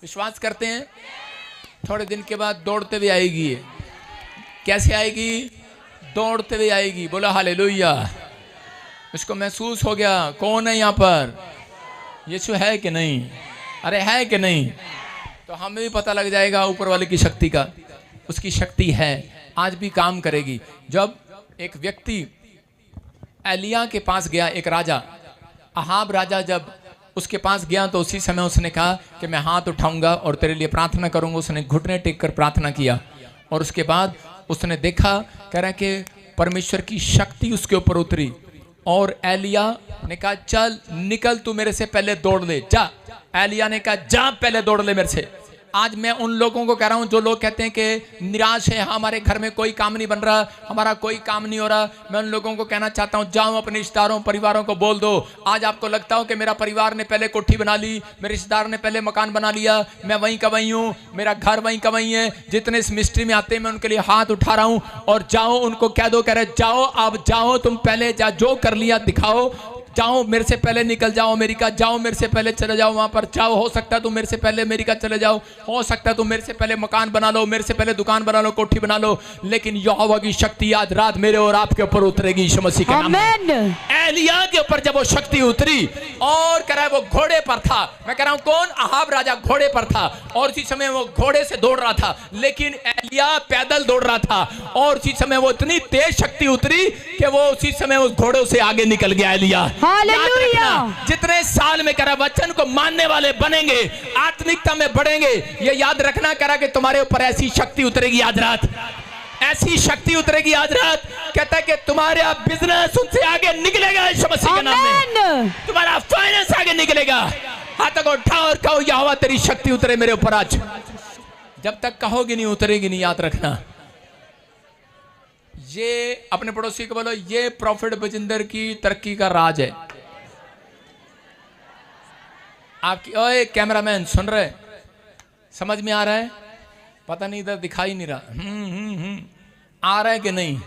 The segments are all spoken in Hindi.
विश्वास करते हैं? थोड़े दिन के बाद दौड़ते हुए आएगी ये। कैसे आएगी? दौड़ते हुए आएगी। बोला हालेलुया। इसको महसूस हो गया कौन है यहाँ पर? यीशु है कि नहीं? अरे है कि नहीं? तो हमें भी पता लग जाएगा ऊपर वाले की शक्ति का। उसकी शक्ति है, आज भी काम करेगी। जब एक व्यक्ति एलिया के पास गया, एक राजा अहाब राजा जब उसके पास गया तो उसी समय उसने कहा कि मैं हाथ उठाऊंगा और तेरे लिए प्रार्थना करूंगा। उसने घुटने टेक कर प्रार्थना किया और उसके बाद उसने देखा, कह रहा कि परमेश्वर की शक्ति उसके ऊपर उतरी और एलिया ने कहा चल निकल, तू मेरे से पहले दौड़ ले जा। एलिया ने कहा जा पहले दौड़ ले मेरे से। आज मैं उन लोगों को कह रहा हूं जो लोग कहते हैं कि निराश है, हमारे घर में कोई काम नहीं बन रहा, हमारा कोई काम नहीं हो रहा, मैं उन लोगों को कहना चाहता हूं जाओ अपने रिश्तेदारों परिवारों को बोल दो। आज आपको लगता हो कि मेरा परिवार ने पहले कोठी बना ली, मेरे रिश्तेदार ने पहले मकान बना लिया, मैं वहीं का वहीं हूं, मेरा घर वहीं का वहीं है। जितने इस मिस्ट्री में आते हैं मैं उनके लिए हाथ उठा रहा हूं और जाओ उनको कह दो, कह रहे जाओ आप जाओ, तुम पहले जा, जो कर लिया दिखाओ, जाओ मेरे से पहले निकल जाओ अमेरिका, जाओ मेरे से पहले चले जाओ वहां पर, जाओ हो सकता है तुम मेरे से पहले अमेरिका चले जाओ, हो सकता है तुम मेरे से पहले मकान बना लो, मेरे से पहले दुकान बना लो, कोठी बना लो, लेकिन यहोवा की शक्ति आज रात मेरे और आपके ऊपर उतरेगी यीशु मसीह के नाम में। एलिया के ऊपर जब वो शक्ति उतरी और कह रहा है वो घोड़े पर था, मैं कह रहा हूं कौन? अहाब राजा घोड़े पर था और उसी समय वो घोड़े से दौड़ रहा था, लेकिन एलिया पैदल दौड़ रहा था और उसी समय वो इतनी तेज शक्ति उतरी कि वो उसी समय उस घोड़े से आगे निकल गया एलिया। जितने साल में करा वचन को मानने वाले बनेंगे, आत्मिकता में बढ़ेंगे, ये याद रखना करा कि तुम्हारे ऊपर ऐसी शक्ति उतरेगी आज रात, ऐसी शक्ति उतरेगी आज रात। कहता है कि तुम्हारा बिजनेस उनसे आगे निकलेगा यीशु मसीह के नाम में, तुम्हारा फाइनेंस आगे निकलेगा। हाथों को उठाओ और कहो यहोवा तेरी शक्ति उतरे मेरे ऊपर आज। जब तक कहोगे नहीं उतरेगी नहीं, याद रखना। ये अपने पड़ोसी को बोलो ये प्रॉफिट बजिंदर की तरक्की का राज है। आपकी ओए कैमरामैन सुन रहे? समझ में आ रहा है? पता नहीं इधर दिखाई नहीं रहा। आ रहा है कि नहीं?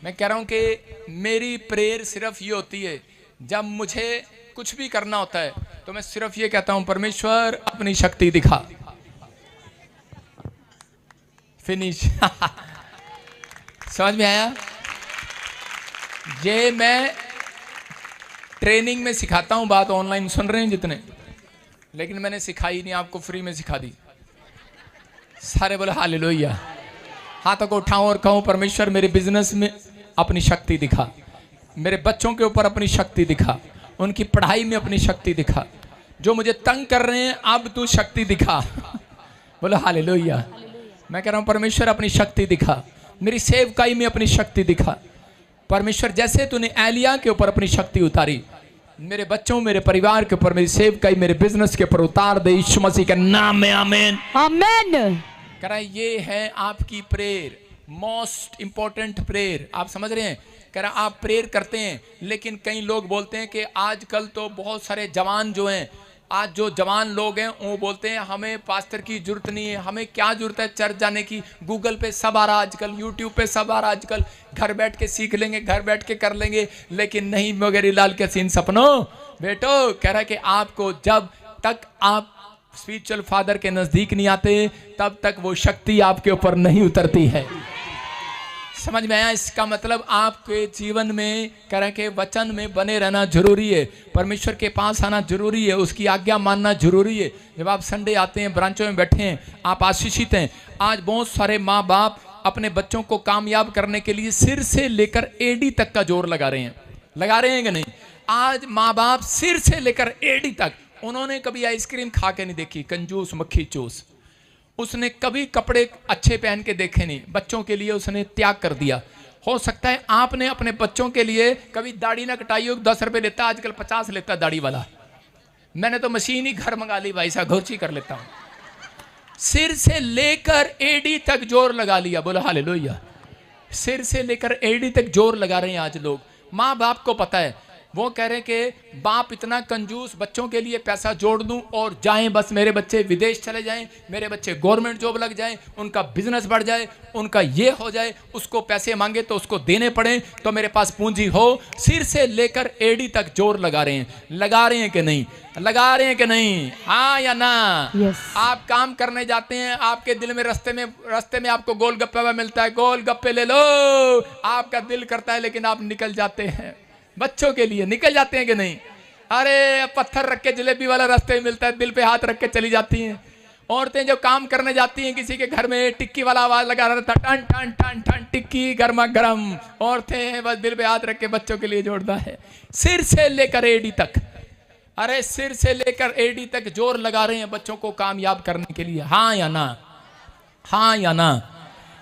मैं कह रहा हूं कि मेरी प्रेयर सिर्फ ये होती है जब मुझे कुछ भी करना होता है तो मैं सिर्फ ये कहता हूं परमेश्वर अपनी शक्ति दिखा। फिनिश। समझ में आया? ये मैं ट्रेनिंग में सिखाता हूं बात, ऑनलाइन सुन रहे हैं जितने, लेकिन मैंने सिखाई नहीं, आपको फ्री में सिखा दी। सारे बोले हालेलुया। हाथों को उठाऊं और कहूं परमेश्वर मेरे बिजनेस में अपनी शक्ति दिखा, मेरे बच्चों के ऊपर अपनी शक्ति दिखा, उनकी पढ़ाई में अपनी शक्ति दिखा, जो मुझे तंग कर रहे हैं अब तू शक्ति दिखा। बोलो हालेलुया। मैं कह रहा हूं परमेश्वर अपनी शक्ति दिखा, मेरी सेवकाई में अपनी शक्ति दिखा। परमेश्वर जैसे तूने एलिया के ऊपर अपनी शक्ति उतारी, मेरे बच्चों मेरे परिवार के ऊपर, मेरी सेवकाई मेरे बिजनेस के ऊपर उतार दे यीशु मसीह के नाम में। आमीन आमीन। कह रहा है ये है आपकी प्रेयर, मोस्ट इंपॉर्टेंट प्रेयर। आप समझ रहे हैं? कह रहा आप प्रेयर करते हैं, लेकिन कई लोग बोलते हैं कि आजकल तो बहुत सारे जवान जो हैं, आज जो जवान लोग हैं वो बोलते हैं हमें पास्टर की जरूरत नहीं है, हमें क्या जरूरत है चर्च जाने की, गूगल पे सब आ रहा आजकल, यूट्यूब पे सब आ रहा आजकल, घर बैठ के सीख लेंगे, घर बैठ के कर लेंगे। लेकिन नहीं मगरी लाल के सीन सपनों बेटो, कह रहा है कि आपको जब तक आप स्पिरिचुअल फादर के नजदीक नहीं आते तब तक वो शक्ति आपके ऊपर नहीं उतरती है। समझ में आया? इसका मतलब आपके जीवन में कह रहे के वचन में बने रहना जरूरी है, परमेश्वर के पास आना जरूरी है, उसकी आज्ञा मानना जरूरी है। जब आप संडे आते हैं, ब्रांचों में बैठे हैं, आप आशीषित हैं। आज बहुत सारे माँ बाप अपने बच्चों को कामयाब करने के लिए सिर से लेकर एडी तक का जोर लगा रहे हैं। लगा रहे हैं कि नहीं? आज माँ बाप सिर से लेकर एडी तक, उन्होंने कभी आइसक्रीम खा के नहीं देखी, कंजूस मक्खी चूस। उसने कभी कपड़े अच्छे पहन के देखे नहीं, बच्चों के लिए उसने त्याग कर दिया। हो सकता है आपने अपने बच्चों के लिए कभी दाढ़ी ना कटाई हो, 10 रुपए लेता, आजकल 50 लेता दाढ़ी वाला। मैंने तो मशीन ही घर मंगा ली भाई साहब, घोची कर लेता हूं। सिर से लेकर एडी तक जोर लगा लिया। बोलो हालेलुया। सिर से लेकर एडी तक जोर लगा रहे हैं आज लोग। माँ बाप को पता है वो कह रहे कि बाप इतना कंजूस, बच्चों के लिए पैसा जोड़ दूं और जाएं, बस मेरे बच्चे विदेश चले जाएं, मेरे बच्चे गवर्नमेंट जॉब लग जाएं, उनका बिजनेस बढ़ जाए, उनका ये हो जाए, उसको पैसे मांगे तो उसको देने पड़े, तो मेरे पास पूंजी हो। सिर से लेकर एड़ी तक जोर लगा रहे हैं। लगा रहे हैं कि नहीं? लगा रहे हैं कि नहीं? हाँ या ना? Yes. आप काम करने जाते हैं, आपके दिल में रास्ते में आपको गोलगप्पा मिलता है, गोलगप्पे ले लो, आपका दिल करता है, लेकिन आप निकल जाते हैं। बच्चों के लिए निकल जाते हैं कि नहीं? अरे पत्थर रख के जलेबी वाला रास्ते में मिलता है, दिल पे हाथ रख के चली जाती हैं। औरतें जो काम करने जाती हैं, किसी के घर में टिक्की वाला आवाज लगा रहा था, टन टन टन टन टिक्की गर्मा गर्म, औरतें बस दिल पे हाथ रख के बच्चों के लिए जोड़ता है। सिर से लेकर एड़ी तक, अरे सिर से लेकर एड़ी तक जोर लगा रहे हैं बच्चों को कामयाब करने के लिए। हाँ या ना? हाँ या ना?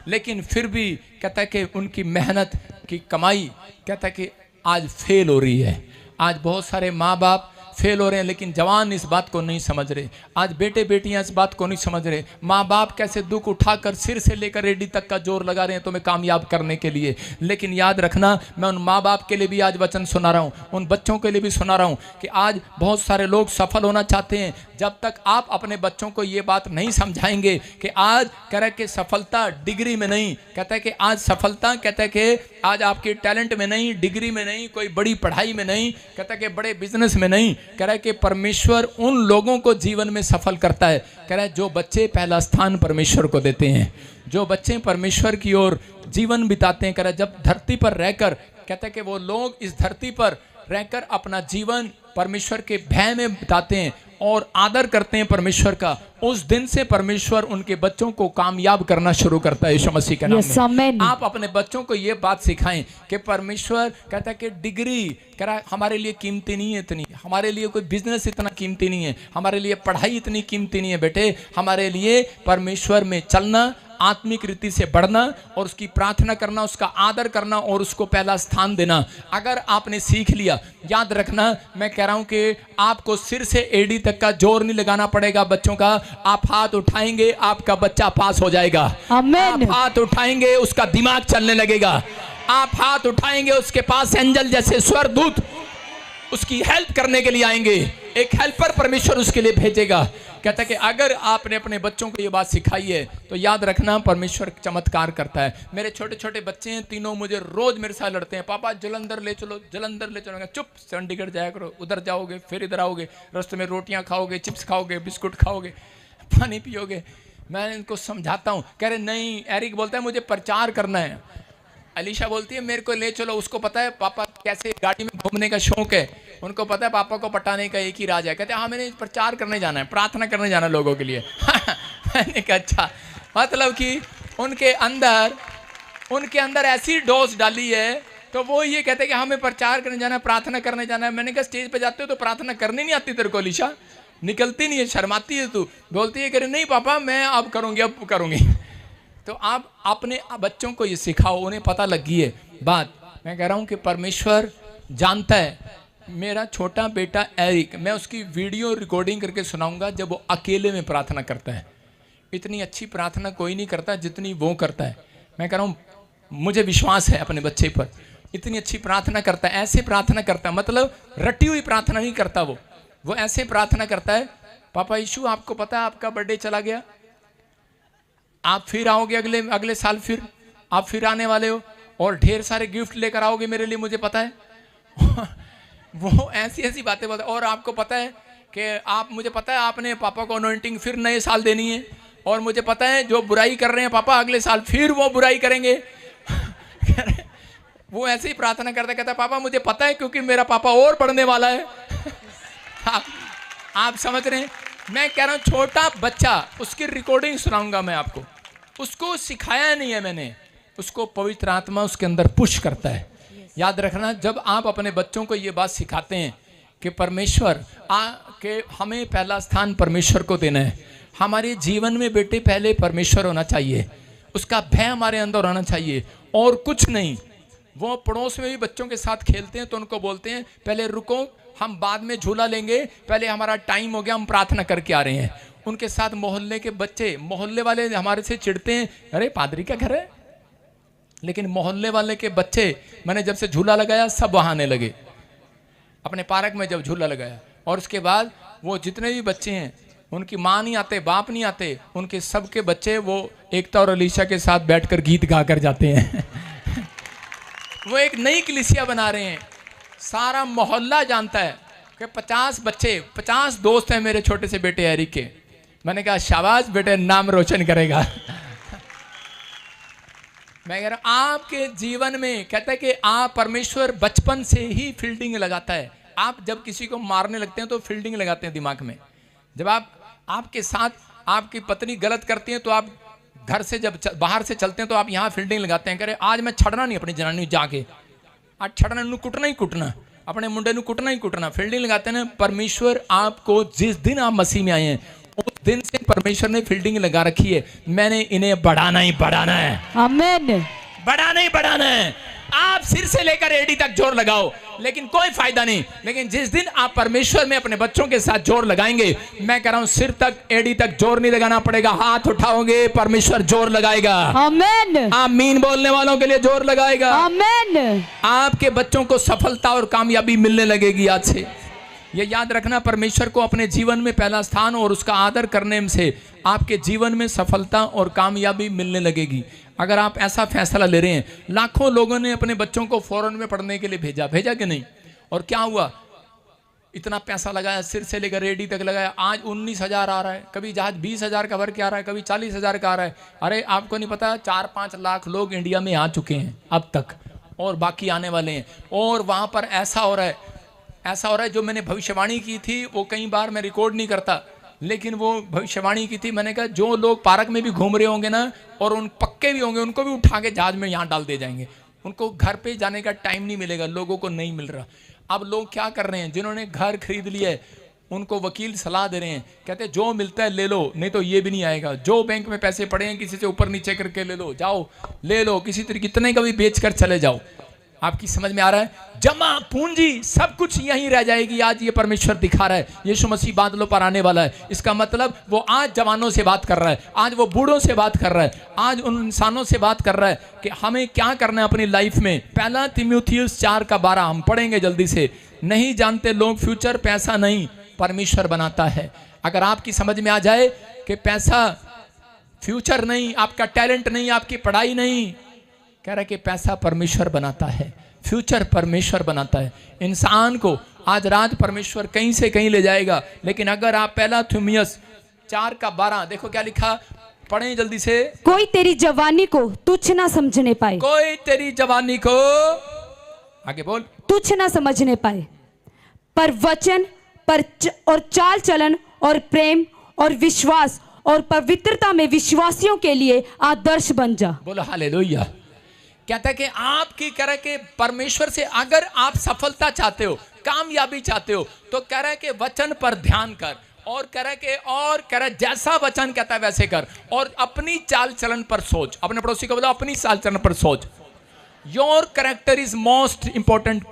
लेकिन फिर भी कहता है कि उनकी मेहनत की कमाई कहता है कि आज फेल हो रही है। आज बहुत सारे माँ बाप फेल हो रहे हैं, लेकिन जवान इस बात को नहीं समझ रहे। आज बेटे बेटियां इस बात को नहीं समझ रहे। माँ बाप कैसे दुख उठाकर सिर से लेकर एड़ी तक का जोर लगा रहे हैं तुम्हें कामयाब करने के लिए। लेकिन याद रखना, मैं उन माँ बाप के लिए भी आज वचन सुना रहा हूँ, उन बच्चों के लिए भी सुना रहा हूँ कि आज बहुत सारे लोग सफल होना चाहते हैं। जब तक आप अपने बच्चों को ये बात नहीं समझाएंगे कि आज कह रहे कि सफलता डिग्री में नहीं, कहता है कि आज सफलता कहता है कि आज आपके टैलेंट में नहीं, डिग्री में नहीं, कोई बड़ी पढ़ाई में नहीं, कहता है कि बड़े बिजनेस में नहीं, कह रहा है कि परमेश्वर उन लोगों को जीवन में सफल करता है। कह रहा है जो बच्चे पहला स्थान परमेश्वर को देते हैं, जो बच्चे परमेश्वर की ओर जीवन बिताते हैं, कह रहा है जब धरती पर रहकर, कहता है कि वो लोग इस धरती पर रहकर अपना जीवन परमेश्वर के भय में बिताते हैं और आदर करते हैं परमेश्वर का, उस दिन से परमेश्वर उनके बच्चों को कामयाब करना शुरू करता है यीशु मसीह के नाम में। आप अपने बच्चों को ये बात सिखाएं कि परमेश्वर कहता है कि डिग्री कह रहा है हमारे लिए कीमती नहीं है इतनी, हमारे लिए कोई बिजनेस इतना कीमती नहीं है, हमारे लिए पढ़ाई इतनी कीमती नहीं है बेटे, हमारे लिए परमेश्वर में चलना, आत्मिक रीति से बढ़ना और उसकी प्रार्थना करना, उसका आदर करना और उसको पहला स्थान देना। अगर आपने सीख लिया, याद रखना मैं कह रहा हूं कि आपको सिर से एड़ी तक का जोर नहीं लगाना पड़ेगा बच्चों का। आप हाथ उठाएंगे, आपका बच्चा पास हो जाएगा। आप हाथ उठाएंगे, उसका दिमाग चलने लगेगा। आप हाथ उठाएंगे, उसके पास एंजल जैसे स्वर्गदूत उसकी हेल्प करने के लिए आएंगे। एक हेल्पर परमेश्वर उसके लिए भेजेगा। कहता है कि अगर आपने अपने बच्चों को ये बात सिखाई है तो याद रखना परमेश्वर चमत्कार करता है। मेरे छोटे छोटे बच्चे हैं, तीनों मुझे रोज मेरे साथ लड़ते हैं, पापा जलंधर ले चलो, जलंधर ले चलो। चुप, चंडीगढ़ जाया करो, उधर जाओगे फिर इधर आओगे, रास्ते में रोटियां खाओगे, चिप्स खाओगे, बिस्कुट खाओगे, पानी पियोगे। मैं इनको समझाता हूँ, कह रहे नहीं। एरिक बोलता है मुझे प्रचार करना है। अलीशा बोलती है मेरे को ले चलो, उसको पता है पापा कैसे गाड़ी में घूमने का शौक है, उनको पता है पापा को पटाने का एक ही राज है। कहते हैं हाँ मैंने प्रचार करने जाना है, प्रार्थना करने जाना है लोगों के लिए। मैंने कहा अच्छा, मतलब कि उनके अंदर ऐसी डोज डाली है तो वो ये कहते हैं कि हमें प्रचार करने जाना है, प्रार्थना करने जाना है। मैंने कहा स्टेज पे जाते हो तो प्रार्थना करनी नहीं आती तेरे को अलीशा? निकलती नहीं है, शर्माती है तू। बोलती है कह नहीं पापा मैं अब करूँगी। तो आप अपने बच्चों को ये सिखाओ, उन्हें पता लगी है बात। मैं कह रहा हूँ कि परमेश्वर जानता है। मेरा छोटा बेटा एरिक, मैं उसकी वीडियो रिकॉर्डिंग करके सुनाऊंगा जब वो अकेले में प्रार्थना करता है। इतनी अच्छी प्रार्थना कोई नहीं करता जितनी वो करता है। मैं कह रहा हूँ मुझे विश्वास है अपने बच्चे पर, इतनी अच्छी प्रार्थना करता है। ऐसे प्रार्थना करता है, मतलब रटी हुई प्रार्थना नहीं करता वो ऐसे प्रार्थना करता है, पापा यीशु आपको पता है आपका बर्थडे चला गया, आप फिर आओगे अगले साल, फिर आप फिर आने वाले हो और ढेर सारे गिफ्ट लेकर आओगे मेरे लिए, मुझे पता है। वो ऐसी ऐसी बातें बोलता है। और आपको पता है कि मुझे पता है आपने पापा को अनॉइंटिंग फिर नए साल देनी है, और मुझे पता है जो बुराई कर रहे हैं पापा अगले साल फिर वो बुराई करेंगे। वो ऐसे ही प्रार्थना करता कहता पापा मुझे पता है क्योंकि मेरा पापा और पढ़ने वाला है। आप समझ रहे हैं? मैं कह रहा हूँ छोटा बच्चा, उसकी रिकॉर्डिंग सुनाऊंगा मैं आपको। उसको सिखाया नहीं है मैंने, उसको पवित्र आत्मा उसके अंदर पुश करता है। याद रखना, जब आप अपने बच्चों को ये बात सिखाते हैं कि परमेश्वर के हमें पहला स्थान परमेश्वर को देना है, हमारे जीवन में बेटे पहले परमेश्वर होना चाहिए, उसका भय हमारे अंदर होना चाहिए और कुछ नहीं। वो पड़ोस में भी बच्चों के साथ खेलते हैं तो उनको बोलते हैं पहले रुको, हम बाद में झूला लेंगे, पहले हमारा टाइम हो गया, हम प्रार्थना करके आ रहे हैं। उनके साथ मोहल्ले के बच्चे, मोहल्ले वाले हमारे से चिढ़ते हैं, अरे पादरी का घर है, लेकिन मोहल्ले वाले के बच्चे मैंने जब से झूला लगाया सब वहाँ आने लगे। अपने पार्क में जब झूला लगाया, और उसके बाद वो जितने भी बच्चे हैं, उनकी माँ नहीं आते, बाप नहीं आते, उनके सबके बच्चे वो एकता और अलीशा के साथ बैठकर गीत गा कर जाते हैं। वो एक नई कलीसिया बना रहे हैं, सारा मोहल्ला जानता है कि 50 बच्चे, 50 दोस्त हैं मेरे छोटे से बेटे एरिक के। मैंने कहा शाबाश बेटे, नाम रोशन करेगा। मैं कह रहा हूं आपके जीवन में, कहता है कि आप, परमेश्वर बचपन से ही फील्डिंग लगाता है। आप जब किसी को मारने लगते हैं तो फील्डिंग लगाते हैं दिमाग में। जब आपके साथ आपकी पत्नी गलत करती है तो आप घर से जब बाहर से चलते हैं तो आप यहाँ फील्डिंग लगाते हैं, कह रहे आज मैं छड़ना नहीं अपनी जनानी जाके, आज छड़ना नू कुटना ही कुटना, अपने मुंडे नू कुटना ही कुटना, फील्डिंग लगाते हैं ना। परमेश्वर आपको जिस दिन आप मसीह में आए हैं उस दिन से परमेश्वर ने फील्डिंग लगा रखी है, मैंने इन्हें बढ़ाना ही बढ़ाना है। आमीन। बढ़ाना ही बढ़ाना है। आप सिर से लेकर एड़ी तक जोर लगाओ लेकिन कोई फायदा नहीं। लेकिन जिस दिन आप परमेश्वर में अपने बच्चों के साथ जोर लगाएंगे, मैं कह रहा हूं सिर तक एड़ी तक जोर नहीं लगाना पड़ेगा, हाथ उठाओगे परमेश्वर जोर लगाएगा। आमीन। आमीन बोलने वालों के लिए जोर लगाएगा। आमीन। आपके बच्चों को सफलता और कामयाबी मिलने लगेगी आज से। ये याद रखना, परमेश्वर को अपने जीवन में पहला स्थान और उसका आदर करने से आपके जीवन में सफलता और कामयाबी मिलने लगेगी। अगर आप ऐसा फैसला ले रहे हैं, लाखों लोगों ने अपने बच्चों को फॉरेन में पढ़ने के लिए भेजा कि नहीं, और क्या हुआ, इतना पैसा लगाया, सिर से लेकर रेडी तक लगाया, आज 19,000 आ रहा है, कभी जहाज 20,000 का भर के आ रहा है, कभी 40,000 का आ रहा है। अरे आपको नहीं पता 4-5 लाख लोग इंडिया में आ चुके हैं अब तक, और बाकी आने वाले हैं। और वहाँ पर ऐसा हो रहा है जो मैंने भविष्यवाणी की थी वो कई बार मैं रिकॉर्ड नहीं करता, लेकिन वो भविष्यवाणी की थी। मैंने कहा जो लोग पार्क में भी घूम रहे होंगे ना, और उन पक्के भी होंगे, उनको भी उठा के जहाज में यहाँ डाल दे जाएंगे। उनको घर पे जाने का टाइम नहीं मिलेगा, लोगों को नहीं मिल रहा। अब लोग क्या कर रहे हैं, जिन्होंने घर खरीद लिया है उनको वकील सलाह दे रहे हैं, कहते हैं जो मिलता है ले लो, नहीं तो ये भी नहीं आएगा। जो बैंक में पैसे पड़े हैं किसी से ऊपर नीचे करके ले लो, जाओ ले लो, किसी तरीके कितने का भी बेच कर चले जाओ। आपकी समझ में आ रहा है, जमा पूंजी सब कुछ यहीं रह जाएगी। आज ये परमेश्वर दिखा रहा है, यीशु मसीह बादलों पर आने वाला है। इसका मतलब वो आज जवानों से बात कर रहा है, आज वो बूढ़ों से बात कर रहा है, आज उन इंसानों से बात कर रहा है कि हमें क्या करना है अपनी लाइफ में। 1 तीमुथियुस 4:12 हम पढ़ेंगे जल्दी से। नहीं जानते लोग फ्यूचर पैसा नहीं परमेश्वर बनाता है। अगर आपकी समझ में आ जाए कि पैसा फ्यूचर नहीं, आपका टैलेंट नहीं, आपकी पढ़ाई नहीं, कह रहा है कि पैसा परमेश्वर बनाता है, फ्यूचर परमेश्वर बनाता है। इंसान को आज रात परमेश्वर कहीं से कहीं ले जाएगा। लेकिन अगर आप 1 तीमुथियुस 4:12 देखो क्या लिखा, पढ़ें जल्दी से। कोई तेरी जवानी को तुच्छ ना समझने पाए, कोई तेरी जवानी को, आगे बोल, तुच्छ ना समझने पाए, पर वचन और चाल चलन और प्रेम और विश्वास और पवित्रता में विश्वासियों के लिए आदर्श बन जा। बोलो हालेलुया। कहता है कि आपकी कह रहा है कि परमेश्वर से अगर आप सफलता चाहते हो, कामयाबी चाहते हो, तो कह रहा है कि वचन पर ध्यान कर, और कह रहा है कि और कह रहा है जैसा वचन कहता है वैसे कर, और अपनी चाल चलन पर सोच। अपने पड़ोसी को बोलो अपनी चाल चलन पर सोच। Your character is most important,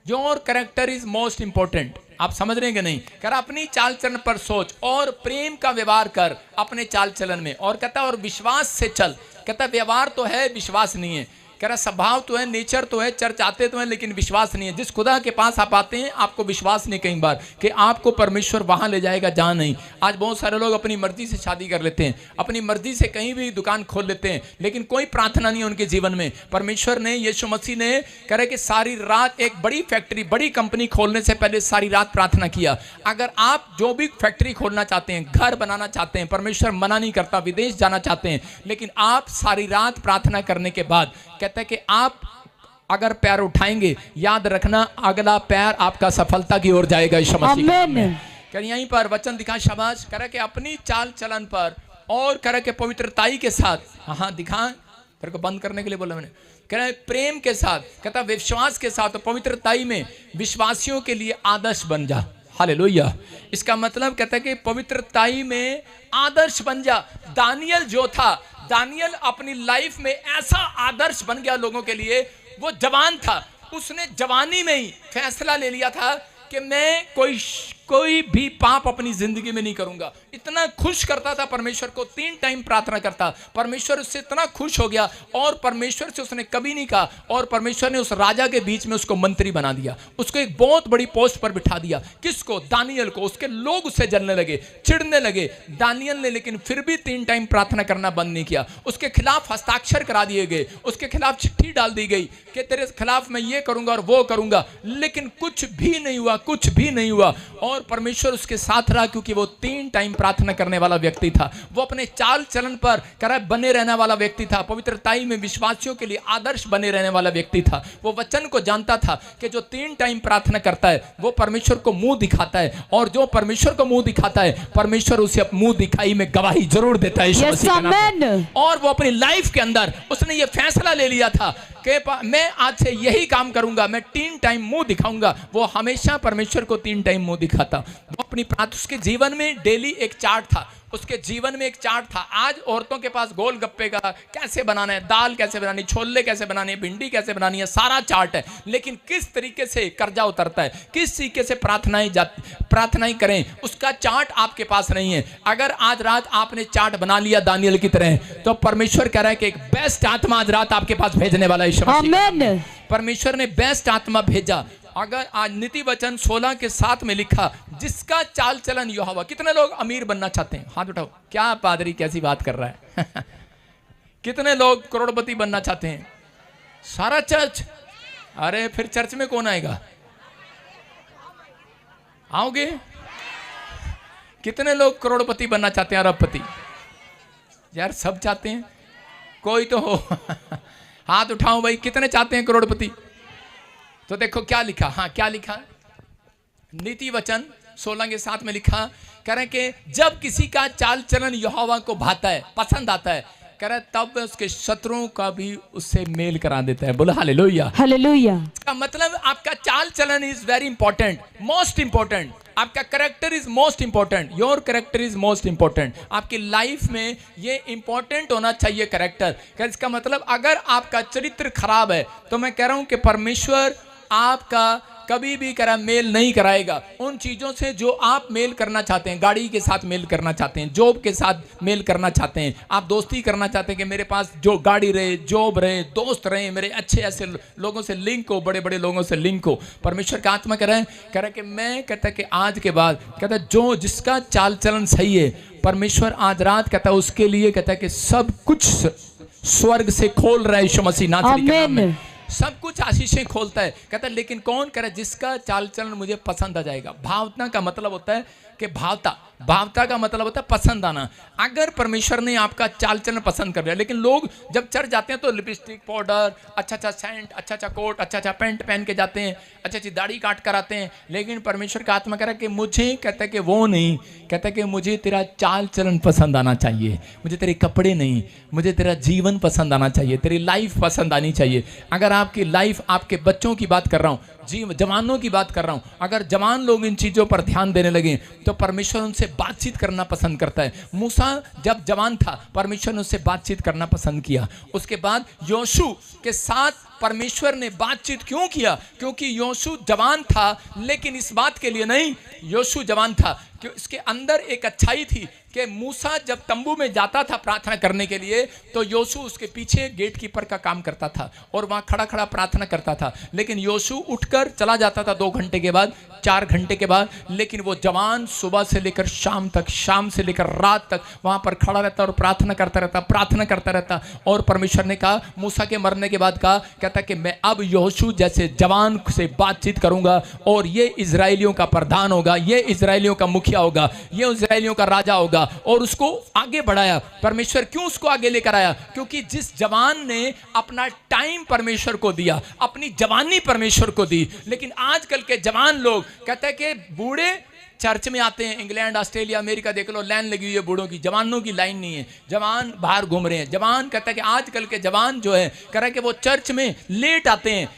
your character is most important. आप समझ रहे हैं कि नहीं? कह रहा अपनी चाल चलन पर सोच और प्रेम का व्यवहार कर अपने चाल चलन में, और कहता है और विश्वास से चल। कहता है व्यवहार तो है, विश्वास नहीं है। कह रहा स्वभाव तो है, नेचर तो है, चर्च आते तो है, लेकिन विश्वास नहीं है। जिस खुदा के पास आप आते हैं आपको विश्वास नहीं कई बार कि आपको परमेश्वर वहां ले जाएगा जहां नहीं। आज बहुत सारे लोग अपनी मर्जी से शादी कर लेते हैं, अपनी मर्जी से कहीं भी दुकान खोल लेते हैं, लेकिन कोई प्रार्थना नहीं है उनके जीवन में। परमेश्वर ने, यीशु मसीह ने कह रहे कि सारी रात एक बड़ी फैक्ट्री, बड़ी कंपनी खोलने से पहले सारी रात प्रार्थना किया। अगर आप जो भी फैक्ट्री खोलना चाहते हैं, घर बनाना चाहते हैं, परमेश्वर मना नहीं करता, विदेश जाना चाहते हैं, लेकिन आप सारी रात प्रार्थना करने के बाद कहता है कि आप अगर पैर उठाएंगे, याद रखना अगला पैर आपका सफलता की ओर जाएगा। यीशु मसीह कर यहीं पर वचन दिखा, शाबाश। कह रहा कि अपनी चाल चलन पर और कह रहा कि पवित्रताई के साथ, हाँ दिखा, तेरे को बंद करने के लिए बोला मैंने। कह रहा है प्रेम के साथ, कहता विश्वास के साथ, पवित्रताई में विश्वासियों के लिए आदर्श बन जा। हालेलुया। इसका मतलब कहता है कि पवित्रताई में आदर्श बन जा। दानियल जो था, दानियल अपनी लाइफ में ऐसा आदर्श बन गया लोगों के लिए। वो जवान था, उसने जवानी में ही फैसला ले लिया था कि मैं कोई भी पाप अपनी जिंदगी में नहीं करूंगा। इतना खुश करता था परमेश्वर को, 3 टाइम प्रार्थना करता, परमेश्वर उससे इतना खुश हो गया और परमेश्वर से उसने कभी नहीं कहा, और परमेश्वर ने उस राजा के बीच में उसको मंत्री बना दिया, उसको एक बहुत बड़ी पोस्ट पर बिठा दिया। किसको? दानियल को। उसके लोग उससे जलने लगे, चिढ़ने लगे। दानियल ने लेकिन फिर भी 3 टाइम प्रार्थना करना बंद नहीं किया। उसके खिलाफ हस्ताक्षर करा दिए गए, उसके खिलाफ चिट्ठी डाल दी गई कि तेरे खिलाफ मैं ये करूंगा और वो करूंगा, लेकिन कुछ भी नहीं हुआ, कुछ भी नहीं हुआ। और परमेश्वर उसके साथ रहा, क्योंकि वो 3 टाइम प्रार्थना करने वाला व्यक्ति था। वो अपने चाल चलन पर बने रहने वाला व्यक्ति था, पवित्रताई में विश्वासियों के लिए आदर्श बने रहने वाला व्यक्ति था। वो वचन को जानता था कि जो 3 टाइम प्रार्थना करता है वो परमेश्वर को मुंह दिखाता है, और जो परमेश्वर को मुंह दिखाता है परमेश्वर उसे मुंह दिखाई में गवाही जरूर देता है। यीशु मसीह के नाम में। और वो अपनी लाइफ के अंदर उसने ये फैसला ले लिया था कि मैं आज से यही काम करूंगा, मैं 3 टाइम मुंह दिखाऊंगा। वो हमेशा परमेश्वर को 3 टाइम मुंह दिखाता। वो अपनी उसके जीवन में डेली एक चार्ट था, उसके जीवन में एक चार्ट था। आज औरतों के पास गोल गप्पे का कैसे बनाना है, दाल कैसे बनानी, छोले कैसे बनानी है, भिंडी कैसे बनानी है, सारा चार्ट है। लेकिन किस तरीके से कर्जा उतरता है, किस तरीके से प्रार्थनाएं करें, उसका चार्ट आपके पास नहीं है। अगर आज रात आपने चार्ट बना लिया दानियल की तरह, तो परमेश्वर कह रहा है कि एक बेस्ट आत्मा आज रात आपके पास भेजने वाला है। आमीन। परमेश्वर ने बेस्ट आत्मा भेजा। अगर आज नीति वचन 16:7 में लिखा, जिसका चाल चलन यहोवा। कितने लोग अमीर बनना चाहते हैं? हाथ उठाओ। क्या पादरी कैसी बात कर रहा है? कितने लोग करोड़पति बनना चाहते हैं? सारा चर्च। अरे फिर चर्च में कौन आएगा? आओगे? कितने लोग करोड़पति बनना चाहते हैं, अरबपति? यार सब चाहते हैं, कोई तो हो। हाथ उठाओ भाई, कितने चाहते हैं करोड़पति? तो देखो क्या लिखा। हाँ, क्या लिखा? नीति वचन 16:7 में लिखा, कह रहे कि जब किसी का चाल चलन यहोवा को भाता है, पसंद आता है, कह रहे तब उसके शत्रुओं का भी उससे मेल करा देता है। बोलो हालेलुया। हालेलुया। इसका मतलब आपका चाल चलन is very important, most important. आपका character is most important, your character is most important. आपकी लाइफ में ये इंपॉर्टेंट होना चाहिए करेक्टर। इसका मतलब अगर आपका चरित्र खराब है तो मैं कह रहा हूं कि परमेश्वर आपका कभी भी मेल नहीं कराएगा उन चीज़ों से जो आप मेल करना चाहते हैं। गाड़ी के साथ मेल करना चाहते हैं, जॉब के साथ मेल करना चाहते हैं, आप दोस्ती करना चाहते हैं कि मेरे पास जो गाड़ी रहे, जॉब रहे, दोस्त रहे, मेरे अच्छे ऐसे लोगों से लिंक हो, बड़े बड़े लोगों से लिंक हो। परमेश्वर का आत्मा कह रहा है कि मैं कहता है कि आज के बाद कहता है जो जिसका चाल चलन सही है, परमेश्वर आज रात कहता है उसके लिए कहता है कि सब कुछ स्वर्ग से खोल रहा है। यीशु मसीह नासरी के नाम में सब कुछ आशीषें खोलता है। कहता है लेकिन कौन करे? जिसका चाल चलन मुझे पसंद आ जाएगा। भावना का मतलब होता है कि भावता का मतलब होता है पसंद आना। अगर परमेश्वर ने आपका चाल चलन पसंद कर लिया, लेकिन लोग जब चर्च जाते हैं तो लिपस्टिक, पाउडर, अच्छा सेंट, अच्छा कोट, अच्छा पैंट पहन के जाते हैं, अच्छी दाढ़ी काट कर आते हैं। लेकिन परमेश्वर का आत्मा कह रहा है कि मुझे कहता है कि वो नहीं, कहता है कि मुझे तेरा चाल चलन पसंद आना चाहिए, मुझे तेरे कपड़े नहीं, मुझे तेरा जीवन पसंद आना चाहिए, तेरी लाइफ पसंद आनी चाहिए। अगर आपकी लाइफ, आपके बच्चों की बात कर रहा हूँ, जवानों की बात कर रहा हूं, अगर जवान लोग इन चीजों पर ध्यान देने लगे तो परमेश्वर उनसे बातचीत करना पसंद करता है। मूसा जब जवान था परमेश्वर ने उससे बातचीत करना पसंद किया। उसके बाद योशू के साथ परमेश्वर ने बातचीत क्यों किया? क्योंकि योशू जवान था, लेकिन इस बात के लिए नहीं, योशू जवान था कि इसके अंदर एक अच्छाई थी कि मूसा जब तंबू में जाता था प्रार्थना करने के लिए तो योशू उसके पीछे गेट कीपर का काम करता था और वहाँ खड़ा खड़ा प्रार्थना करता था। लेकिन योशू उठकर चला जाता था 2 घंटे के बाद, 4 घंटे के बाद, लेकिन वो जवान सुबह से लेकर शाम तक, शाम से लेकर रात तक वहाँ पर खड़ा रहता और प्रार्थना करता रहता। और परमेश्वर ने कहा, मूसा के मरने के बाद कहा, कहता कि मैं अब योशू जैसे जवान से बातचीत करूंगा और ये इजराइलियों का प्रधान होगा, ये इजराइलियों का मुखिया होगा, ये इजराइलियों का राजा होगा। और उसको आगे बढ़ाया। परमेश्वर क्यों उसको आगे लेकर आया? क्योंकि जिस जवान ने अपना टाइम परमेश्वर को दिया, अपनी जवानी परमेश्वर को दी। लेकिन आजकल के जवान लोग कहते हैं कि बूढ़े चर्च में आते हैं, इंग्लैंड, ऑस्ट्रेलिया, अमेरिका देख लो, लाइन लगी हुई है बूढ़ों की, जवानों की लाइन नहीं है, जवान बाहर घूम रहे हैं। जवान कहता है कि आजकल के जवान जो है कह रहा है कि वो चर्च में लेट आते हैं,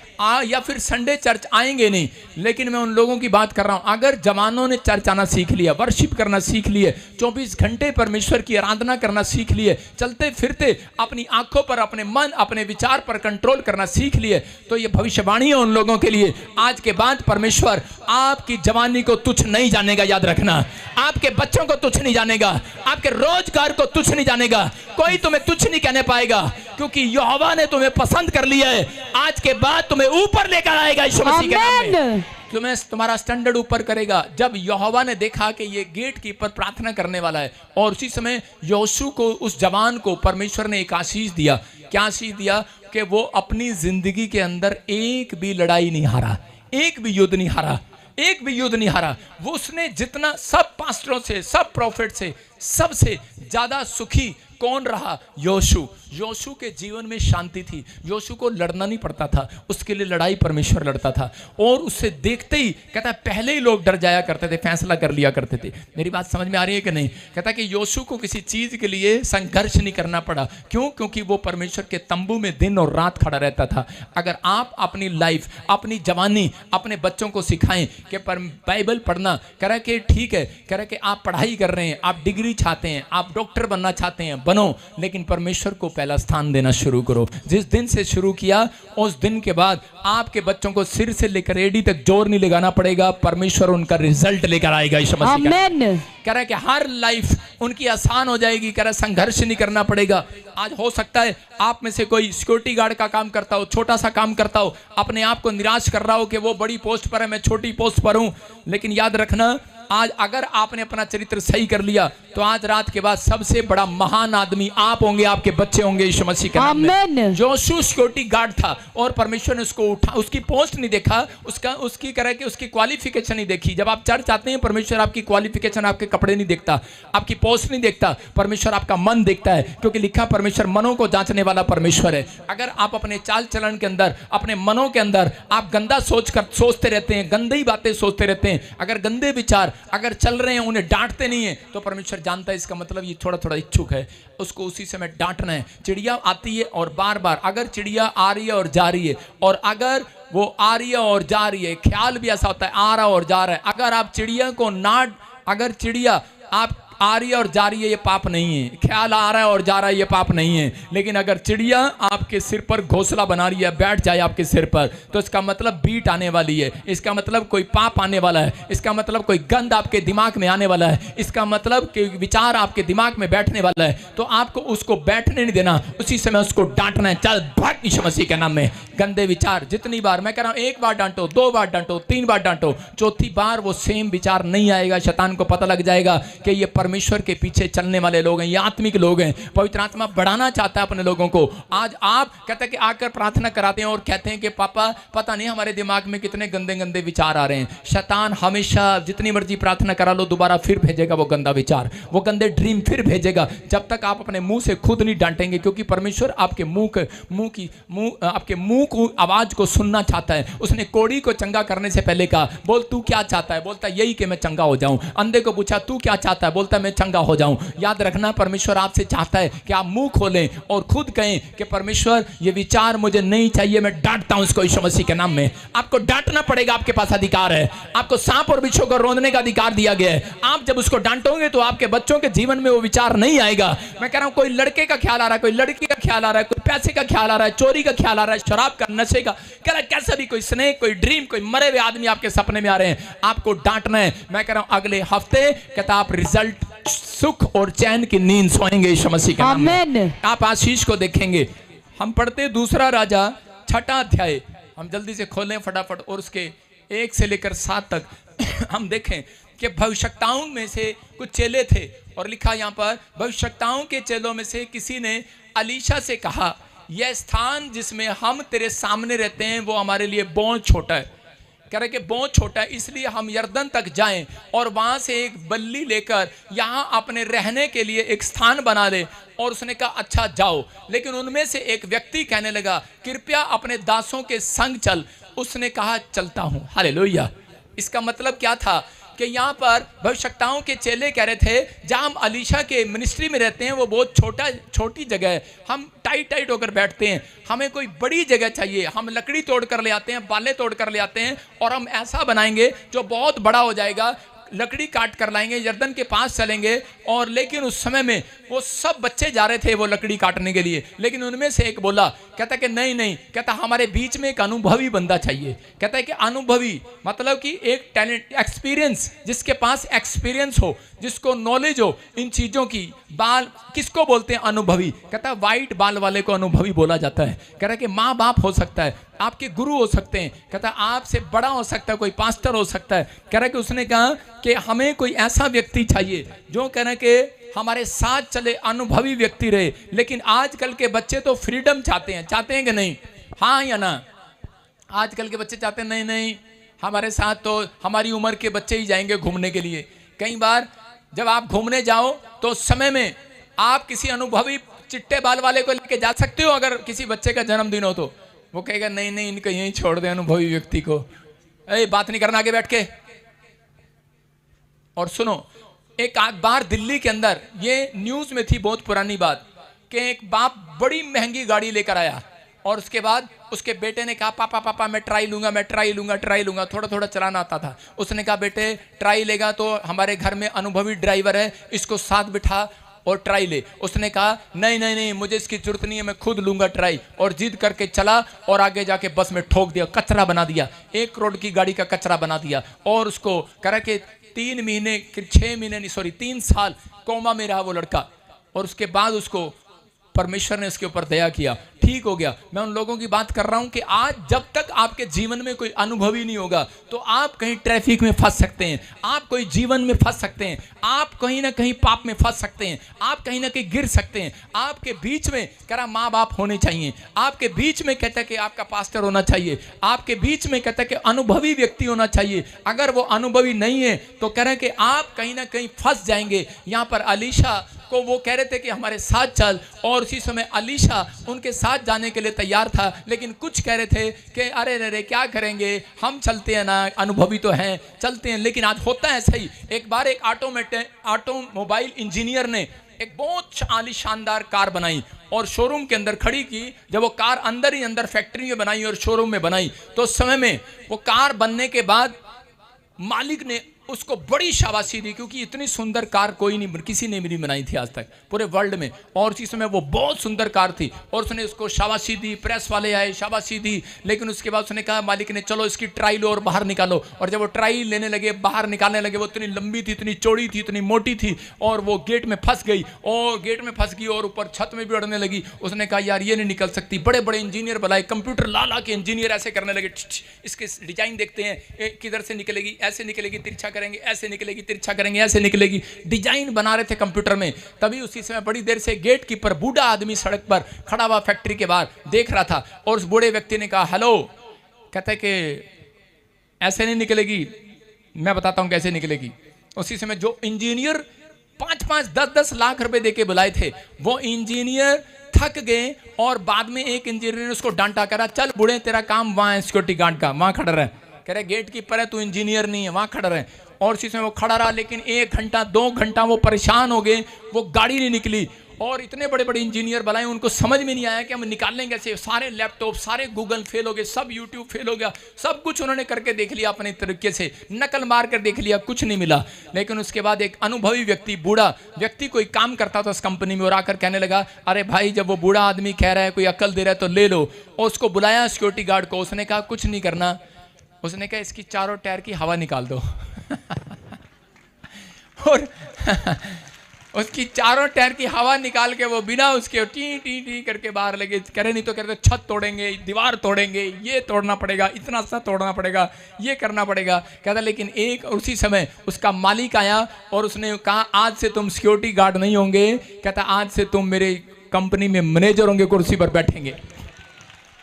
या फिर संडे चर्च आएंगे नहीं, लेकिन मैं उन लोगों की बात कर रहा हूं, अगर जवानों ने चर्च आना सीख लिया, वर्शिप करना सीख लिए, 24 घंटे परमेश्वर की आराधना करना सीख लिए, चलते फिरते अपनी आंखों पर, अपने मन, अपने विचार पर कंट्रोल करना सीख लिए, तो ये भविष्यवाणी है उन लोगों के लिए, आज के बाद परमेश्वर आपकी जवानी को तुच्छ नहीं जानेगा। याद रखना, आपके बच्चों को तुच्छ नहीं जानेगा, आपके रोजगार को तुच्छ नहीं जानेगा, कोई तुम्हें तुच्छ नहीं कहने पाएगा, क्योंकि यहोवा ने तुम्हें पसंद कर लिया है। आज के बाद तुम्हें ऊपर लेकर आएगा यीशु मसीह के नाम में, तुम्हें तुम्हारा स्टैंडर्ड ऊपर करेगा। जब यहोवा ने देखा कि ये गेट कीपर प्रार्थना करने वाला है, और उसी समय योशू को, उस जवान को परमेश्वर ने एक आशीष दिया। क्या आशीष दिया? कि वो अपनी जिंदगी के अंदर एक भी लड़ाई नहीं हारा, एक भी युद्ध नहीं हारा, एक भी युद्ध नहीं हारा। वो उसने जितना सब पास्टरों से, सब प्रॉफिट से, सबसे ज्यादा सुखी कौन रहा? योशू। योशू के जीवन में शांति थी, योशू को लड़ना नहीं पड़ता था, उसके लिए लड़ाई परमेश्वर लड़ता था। और उससे देखते ही कहता है पहले ही लोग डर जाया करते थे, फैसला कर लिया करते थे। मेरी बात समझ में आ रही है कि नहीं? कहता है कि योशू को किसी चीज के लिए संघर्ष नहीं करना पड़ा। क्यों? क्योंकि वो परमेश्वर के तंबू में दिन और रात खड़ा रहता था। अगर आप अपनी लाइफ, अपनी जवानी अपने बच्चों को सिखाएं कि बाइबल पढ़ना, कह रहा है कि ठीक है, कह रहा है कि आप पढ़ाई कर रहे हैं, आप डिग्री चाहते हैं, आप डॉक्टर बनना चाहते हैं, बनो, लेकिन परमेश्वर को पहला स्थान देना शुरू करो। जिस दिन से शुरू किया, उस दिन के बाद आपके बच्चों को सिर से लेकर एड़ी तक जोर नहीं लगाना पड़ेगा, परमेश्वर उनका रिजल्ट लेकर आएगा। आमीन। कह रहा है कि हर लाइफ उनकी आसान हो जाएगी, कह रहा है संघर्ष नहीं करना पड़ेगा। आज हो सकता है आप में से कोई सिक्योरिटी गार्ड का काम करता हो, छोटा सा काम करता हो, अपने आप को निराश कर रहा हो कि वो बड़ी पोस्ट पर है, मैं छोटी पोस्ट पर हूं। लेकिन याद रखना, आज अगर आपने अपना चरित्र सही कर लिया, तो आज रात के बाद सबसे बड़ा महान आदमी आप होंगे, आपके बच्चे होंगे यीशु मसीह के नाम में। जोशू सिक्योरिटी गार्ड था और परमेश्वर ने उसको उठा, उसकी पोस्ट नहीं देखा, उसकी कह रहा है कि उसकी क्वालिफिकेशन नहीं देखी। जब आप चर्च आते हैं, परमेश्वर आपकी क्वालिफिकेशन, आपके कपड़े नहीं देखता, आपकी पोस्ट नहीं देखता, परमेश्वर आपका मन देखता है, क्योंकि लिखा परमेश्वर मनों को जांचने वाला परमेश्वर है। अगर आप अपने चाल चलन के अंदर, अपने मनों के अंदर आप गंदा सोचते रहते हैं, गंदी बातें सोचते रहते हैं, अगर गंदे विचार अगर चल रहे हैं, उन्हें डांटते नहीं है, तो परमेश्वर जानता है इसका मतलब ये थोड़ा थोड़ा इच्छुक है, उसको उसी समय डांटना है। चिड़िया आती है और बार बार, अगर चिड़िया आ रही है और जा रही है, और अगर वो आ रही है और जा रही है, ख्याल भी ऐसा होता है आ रहा और जा रहा है, अगर आप चिड़िया को ना, अगर चिड़िया आप आ रही है और जा रही है, ये पाप नहीं है। ख्याल आ रहा है और जा रहा है, ये पाप नहीं है। लेकिन अगर चिड़िया आपके सिर पर घोंसला बना रही है, बैठ जाए आपके सिर पर, तो इसका मतलब बीट आने वाली है, इसका मतलब कोई पाप आने वाला है, इसका मतलब कोई गंध आपके दिमाग में आने वाला है, इसका मतलब कि विचार आपके दिमाग में बैठने वाला है। तो आपको उसको बैठने नहीं देना, उसी समय उसको डांटना है, चल भाग यीशु मसीह के नाम में। गंदे विचार जितनी बार, मैं कह रहा हूं, एक बार डांटो, 2 बार डांटो, 3 बार डांटो, चौथी बार वो सेम विचार नहीं आएगा। शैतान को पता लग जाएगा कि ये परमेश्वर के पीछे चलने वाले लोग हैं, ये आत्मिक लोग हैं। पवित्र आत्मा बढ़ाना चाहता है अपने लोगों को। आज आप कहते हैं कि आकर प्रार्थना कराते हैं और कहते हैं कि पापा पता नहीं हमारे दिमाग में कितने गंदे गंदे विचार आ रहे हैं। शैतान हमेशा जितनी मर्जी प्रार्थना करा लो, दोबारा फिर भेजेगा वो गंदा विचार, वो गंदे ड्रीम फिर भेजेगा, जब तक आप अपने मुंह से खुद नहीं डांटेंगे। क्योंकि परमेश्वर आपके आपके मुंह को आवाज को सुनना चाहता है। उसने कोड़ी को चंगा करने से पहले कहा, बोल तू क्या चाहता है? बोलता यही कि मैं चंगा हो जाऊं। अंधे को पूछा तू क्या चाहता है? बोलता मैं चंगा हो जाऊं। याद रखना, परमेश्वर आपसे चाहता है कि आप मुंह खोलें और खुद कहें कि परमेश्वर ये विचार मुझे नहीं चाहिए, मैं डांटता हूं इसको यीशु मसीह के नाम में। आपको डांटना पड़ेगा, आपके पास अधिकार है। आपको सांप और बिच्छू को रोंदने का अधिकार दिया गया है। आप जब उसको डांटोगे तो आपके बच्चों के जीवन में वो विचार नहीं आएगा। मैं कह रहा हूं, कोई लड़के का ख्याल आ रहा है, कोई लड़की का ख्याल आ रहा है, कोई पैसे का ख्याल आ रहा है, चोरी का ख्याल आ रहा है, शराब का, नशे का, कह रहा है कैसा भी, कोई स्नेक, कोई ड्रीम, कोई मरे हुए आदमी आपके सपने में आ रहे हैं, आपको डांटना है। मैं कह रहा हूं, अगले हफ्ते कहता आप रिजल्ट, सुख और चैन की नींद सोएंगे यीशु मसीह के नाम में। आप आशीष को देखेंगे। हम पढ़ते 2 राजा 6 अध्याय, हम जल्दी से खोलें फटाफट, और उसके 1 से लेकर 7 तक हम देखें कि भविष्यवक्ताओं में से कुछ चेले थे, और लिखा यहाँ पर, भविष्यवक्ताओं के चेलों में से किसी ने अलीशा से कहा, यह स्थान जिसमें हम तेरे सामने रहते हैं वो हमारे लिए बहुत छोटा है। कह रहे कि बहुत छोटा है, इसलिए हम यरदन तक जाएं और वहां से एक बल्ली लेकर यहाँ अपने रहने के लिए एक स्थान बना ले। और उसने कहा अच्छा जाओ। लेकिन उनमें से एक व्यक्ति कहने लगा, कृपया अपने दासों के संग चल। उसने कहा चलता हूं। हालेलुया। इसका मतलब क्या था कि यहाँ पर भविष्यवक्ताओं के चेले कह रहे थे जहाँ हम अलीशा के मिनिस्ट्री में रहते हैं वो बहुत छोटी जगह है, हम टाइट होकर बैठते हैं, हमें कोई बड़ी जगह चाहिए। हम लकड़ी तोड़ कर ले आते हैं, बालें तोड़ कर ले आते हैं और हम ऐसा बनाएंगे जो बहुत बड़ा हो जाएगा। लकड़ी काट कर लाएंगे, यर्दन के पास चलेंगे। और लेकिन उस समय में वो सब बच्चे जा रहे थे वो लकड़ी काटने के लिए, लेकिन उनमें से एक बोला, कहता कि नहीं, कहता हमारे बीच में एक अनुभवी बंदा चाहिए। कहता है कि अनुभवी मतलब कि एक टैलेंट, एक्सपीरियंस, जिसके पास एक्सपीरियंस हो, जिसको नॉलेज हो इन चीज़ों की। बाल किसको बोलते हैं? अनुभवी। कहता है वाइट बाल वाले को अनुभवी बोला जाता है। कह रहा है कि माँ बाप हो सकता है, आपके गुरु हो सकते हैं, कहता है आपसे बड़ा हो सकता है, कोई पास्टर हो सकता है। कह रहा है कि उसने कहा कि हमें कोई ऐसा व्यक्ति चाहिए जो कह रहा है कि हमारे साथ चले, अनुभवी व्यक्ति रहे। लेकिन आजकल के बच्चे तो फ्रीडम चाहते हैं कि नहीं? हाँ या ना? आजकल के बच्चे चाहते हैं नहीं, हमारे साथ तो हमारी उम्र के बच्चे ही जाएंगे घूमने के लिए। कई बार जब आप घूमने जाओ तो उस समय में आप किसी अनुभवी चिट्टे बाल वाले को लेके जा सकते हो। अगर किसी बच्चे का जन्मदिन हो तो वो कहेगा नहीं, इनको यहीं छोड़ दे, अनुभवी व्यक्ति को, बात नहीं करना आगे बैठ के। और सुनो, एक बार दिल्ली के अंदर ये न्यूज में थी, बहुत पुरानी बात, कि एक बाप बड़ी महंगी गाड़ी लेकर आया और उसके बाद उसके बेटे ने कहा पापा मैं ट्राई लूंगा। थोड़ा चलाना आता था। उसने कहा बेटे ट्राई लेगा तो हमारे घर में अनुभवी ड्राइवर है, इसको साथ बिठा और ट्राई ले। उसने कहा नहीं, मुझे इसकी जरूरत नहीं है, मैं खुद लूंगा ट्राई। और जिद करके चला और आगे जाके बस में ठोक दिया, कचरा बना दिया, 1 करोड़ की गाड़ी का कचरा बना दिया। और उसको कह के 3 साल कोमा में रहा वो लड़का। और उसके बाद उसको परमेश्वर ने उसके ऊपर दया किया, ठीक हो गया। मैं उन लोगों की बात कर रहा हूं कि आज जब तक आपके जीवन में कोई अनुभवी नहीं होगा तो आप कहीं ट्रैफिक में फंस सकते हैं, आप कोई जीवन में फंस सकते हैं, आप कहीं ना कहीं पाप में फंस सकते हैं, आप कहीं ना कहीं गिर सकते हैं। आपके बीच में कह रहा माँ बाप होने चाहिए, आपके बीच में कहता है कि आपका पास्टर होना चाहिए, आपके बीच में कहता है कि अनुभवी व्यक्ति होना चाहिए। अगर वो अनुभवी नहीं है तो कह रहे हैं कि आप कहीं ना कहीं फंस जाएंगे। यहाँ पर अलीशा को वो कह रहे थे कि हमारे साथ चल, और उसी समय अलीशा उनके साथ जाने के लिए तैयार था। लेकिन कुछ कह रहे थे कि अरे क्या करेंगे, हम चलते हैं ना, अनुभवी तो हैं, चलते हैं। लेकिन आज होता है ऐसा ही। एक बार एक ऑटोमोबाइल इंजीनियर ने एक बहुत आली शानदार कार बनाई और शोरूम के अंदर खड़ी की। जब वो कार अंदर ही अंदर फैक्ट्री में बनाई और शोरूम में बनाई तो उस समय में वो कार बनने के बाद मालिक ने उसको बड़ी शाबाशी दी, क्योंकि इतनी सुंदर कार कोई नहीं, किसी ने भी नहीं बनाई थी आज तक पूरे वर्ल्ड में। और उसी समय वो बहुत सुंदर कार थी और उसने उसको शाबाशी दी, प्रेस वाले आए, शाबाशी दी। लेकिन उसके बाद उसने कहा मालिक ने चलो इसकी ट्राई लो और बाहर निकालो। और जब वो ट्राई लेने लगे, बाहर निकालने लगे, वो इतनी लंबी थी, इतनी चौड़ी थी, इतनी मोटी थी और वो गेट में फंस गई और ऊपर छत में भी उड़ने लगी। उसने कहा यार ये नहीं निकल सकती। बड़े बड़े इंजीनियर बुलाए, कंप्यूटर ला के इंजीनियर ऐसे करने लगे, इसके डिजाइन देखते हैं, किधर से निकलेगी, ऐसे निकलेगी, तिरछा करेंगे, ऐसे निकलेगी, तिरछा करेंगे, ऐसे निकलेगी। डिजाइन बना रहे थे कंप्यूटर में। तभी उसी समय बड़ी देर से गेट कीपर बूढ़ा आदमी सड़क पर खड़ा हुआ फैक्ट्री के बाहर देख रहा था। और उस बूढ़े व्यक्ति ने कहा हेलो, कहता है कि ऐसे नहीं निकलेगी, मैं बताता हूं कैसे निकलेगी। उसी समय जो इंजीनियर 5-5, 10-10 लाख रुपए देके बुलाए थे, वो इंजीनियर थक गए और बाद में एक इंजीनियर ने उसको डांटा, करा चल बूढ़े तेरा काम वहां है सिक्योरिटी गार्ड का, वहां खड़ा रहे। कह रहे गेट कीपर है, तू इंजीनियर नहीं है, वहां खड़ा रहे। और उसी समय वो खड़ा रहा। लेकिन 1 घंटा 2 घंटा वो परेशान हो गए, वो गाड़ी नहीं निकली। और इतने बड़े बड़े इंजीनियर बुलाए, उनको समझ में नहीं आया कि हम निकालेंगे कैसे। सारे लैपटॉप, सारे गूगल फेल हो गए, सब यूट्यूब फेल हो गया, सब कुछ उन्होंने करके देख लिया, अपने तरीके से नकल मार कर देख लिया, कुछ नहीं मिला। लेकिन उसके बाद एक अनुभवी व्यक्ति, बूढ़ा व्यक्ति कोई काम करता था उस कंपनी में, और आकर कहने लगा अरे भाई जब वो बूढ़ा आदमी कह रहा है, कोई अकल दे रहा है तो ले लो। और उसको बुलाया सिक्योरिटी गार्ड को। उसने कहा कुछ नहीं करना। उसने कहा इसकी चारों टायर की हवा निकाल दो। और उसकी चारों टायर की हवा निकाल के वो बिना उसके टी टी टी करके बाहर लगे। करे नहीं तो कहते छत तोड़ेंगे, दीवार तोड़ेंगे, ये तोड़ना पड़ेगा, इतना सा तोड़ना पड़ेगा, ये करना पड़ेगा। कहता लेकिन एक उसी समय उसका मालिक आया और उसने कहा आज से तुम सिक्योरिटी गार्ड नहीं होंगे, कहता आज से तुम मेरे कंपनी में मैनेजर होंगे, कुर्सी पर बैठेंगे।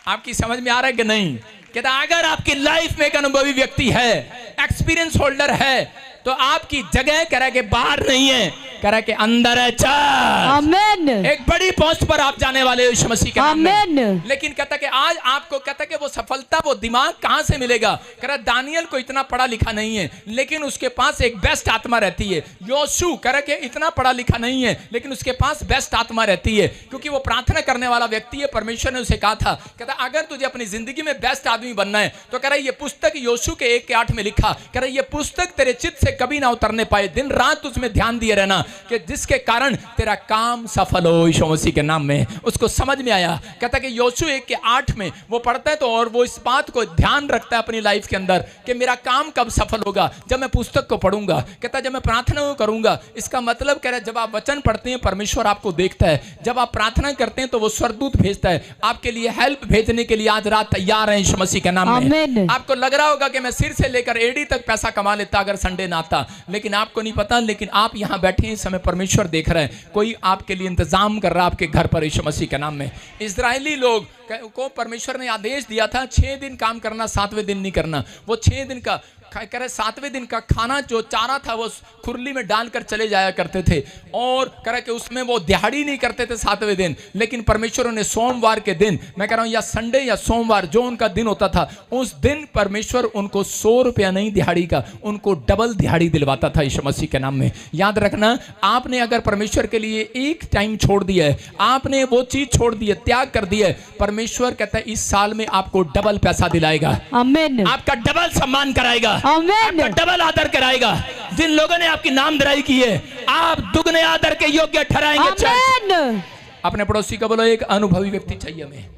आपकी समझ में आ रहा है कि नहीं? कहता अगर आपकी लाइफ में एक अनुभवी व्यक्ति है, एक्सपीरियंस होल्डर है, तो आपकी जगह कह रहा है कि बाहर नहीं है, कह रहा है कि अंदर है। चल आमीन। एक बड़ी पोस्ट पर आप जाने वाले हो यीशु मसीह के नाम में। आमीन। लेकिन कहता कि आज आपको कहता कि वो सफलता, वो दिमाग कहां से मिलेगा? कह रहा दानियल को इतना पढ़ा लिखा नहीं है, लेकिन उसके पास एक बेस्ट आत्मा रहती है। योशू कह रहा कि इतना पढ़ा लिखा नहीं है, लेकिन उसके पास बेस्ट आत्मा रहती है, क्योंकि वो प्रार्थना करने वाला व्यक्ति है। परमेश्वर ने उसे कहा था, कहता अगर तुझे अपनी जिंदगी में बेस्ट आदमी बनना है तो कह रहा ये पुस्तक योशू के 1:8 में लिखा, कह रहा ये पुस्तक तेरे चित्त से कभी ना उतरने पाए, दिन रात उसमें ध्यान दिए रहना, कि जिसके कारण तेरा काम सफल हो यीशु मसीह के नाम में। उसको समझ में आया, कहता कि योशू 1:8 में वो पढ़ता है तो, और वो इस बात को ध्यान रखता है अपनी लाइफ के अंदर कि मेरा काम कब सफल होगा, जब मैं पुस्तक को पढ़ूंगा, कहता जब मैं प्रार्थना को करूंगा। इसका मतलब कह रहा है जब आप वचन पढ़ते हैं परमेश्वर आपको देखता है, जब आप प्रार्थना करते हैं तो वो स्वर्गदूत भेजता है आपके लिए, हेल्प भेजने के लिए आज रात तैयार है यीशु मसीह के नाम में। आपको लग रहा होगा कि मैं सिर से लेकर एड़ी तक पैसा कमा लेता अगर संडे ना आता, लेकिन आपको नहीं पता, लेकिन आप यहां बैठे हैं इस समय परमेश्वर देख रहा है, कोई आपके लिए इंतजाम कर रहा है आपके घर पर यीशु मसीह के नाम में। इजरायली लोग को परमेश्वर ने आदेश दिया था 6 दिन काम करना, 7वें दिन नहीं करना। वो 6 दिन का कह रहे 7वें दिन का खाना जो चारा था वो खुरली में डालकर चले जाया करते थे, और कह रहे कि उसमें वो दिहाड़ी नहीं करते थे 7वें दिन। लेकिन परमेश्वर ने सोमवार के दिन, मैं कह रहा हूं या संडे या सोमवार जो उनका दिन होता था, उस दिन परमेश्वर उनको 100 रुपया नहीं दिहाड़ी का, उनको डबल दिहाड़ी दिलवाता था यीशु मसीह के नाम में। याद रखना, आपने अगर परमेश्वर के लिए एक टाइम छोड़ दिया है, आपने वो चीज छोड़ दी है, त्याग कर दिया है, परमेश्वर कहता है इस साल में आपको डबल पैसा दिलाएगा, आमीन। आपका डबल सम्मान कराएगा, आमीन। आपका डबल आदर कराएगा। जिन लोगों ने आपकी नामधराई की है, आप दुगने आदर के योग्य ठहराएंगे। आमीन। अपने पड़ोसी को बोलो एक अनुभवी व्यक्ति चाहिए हमें।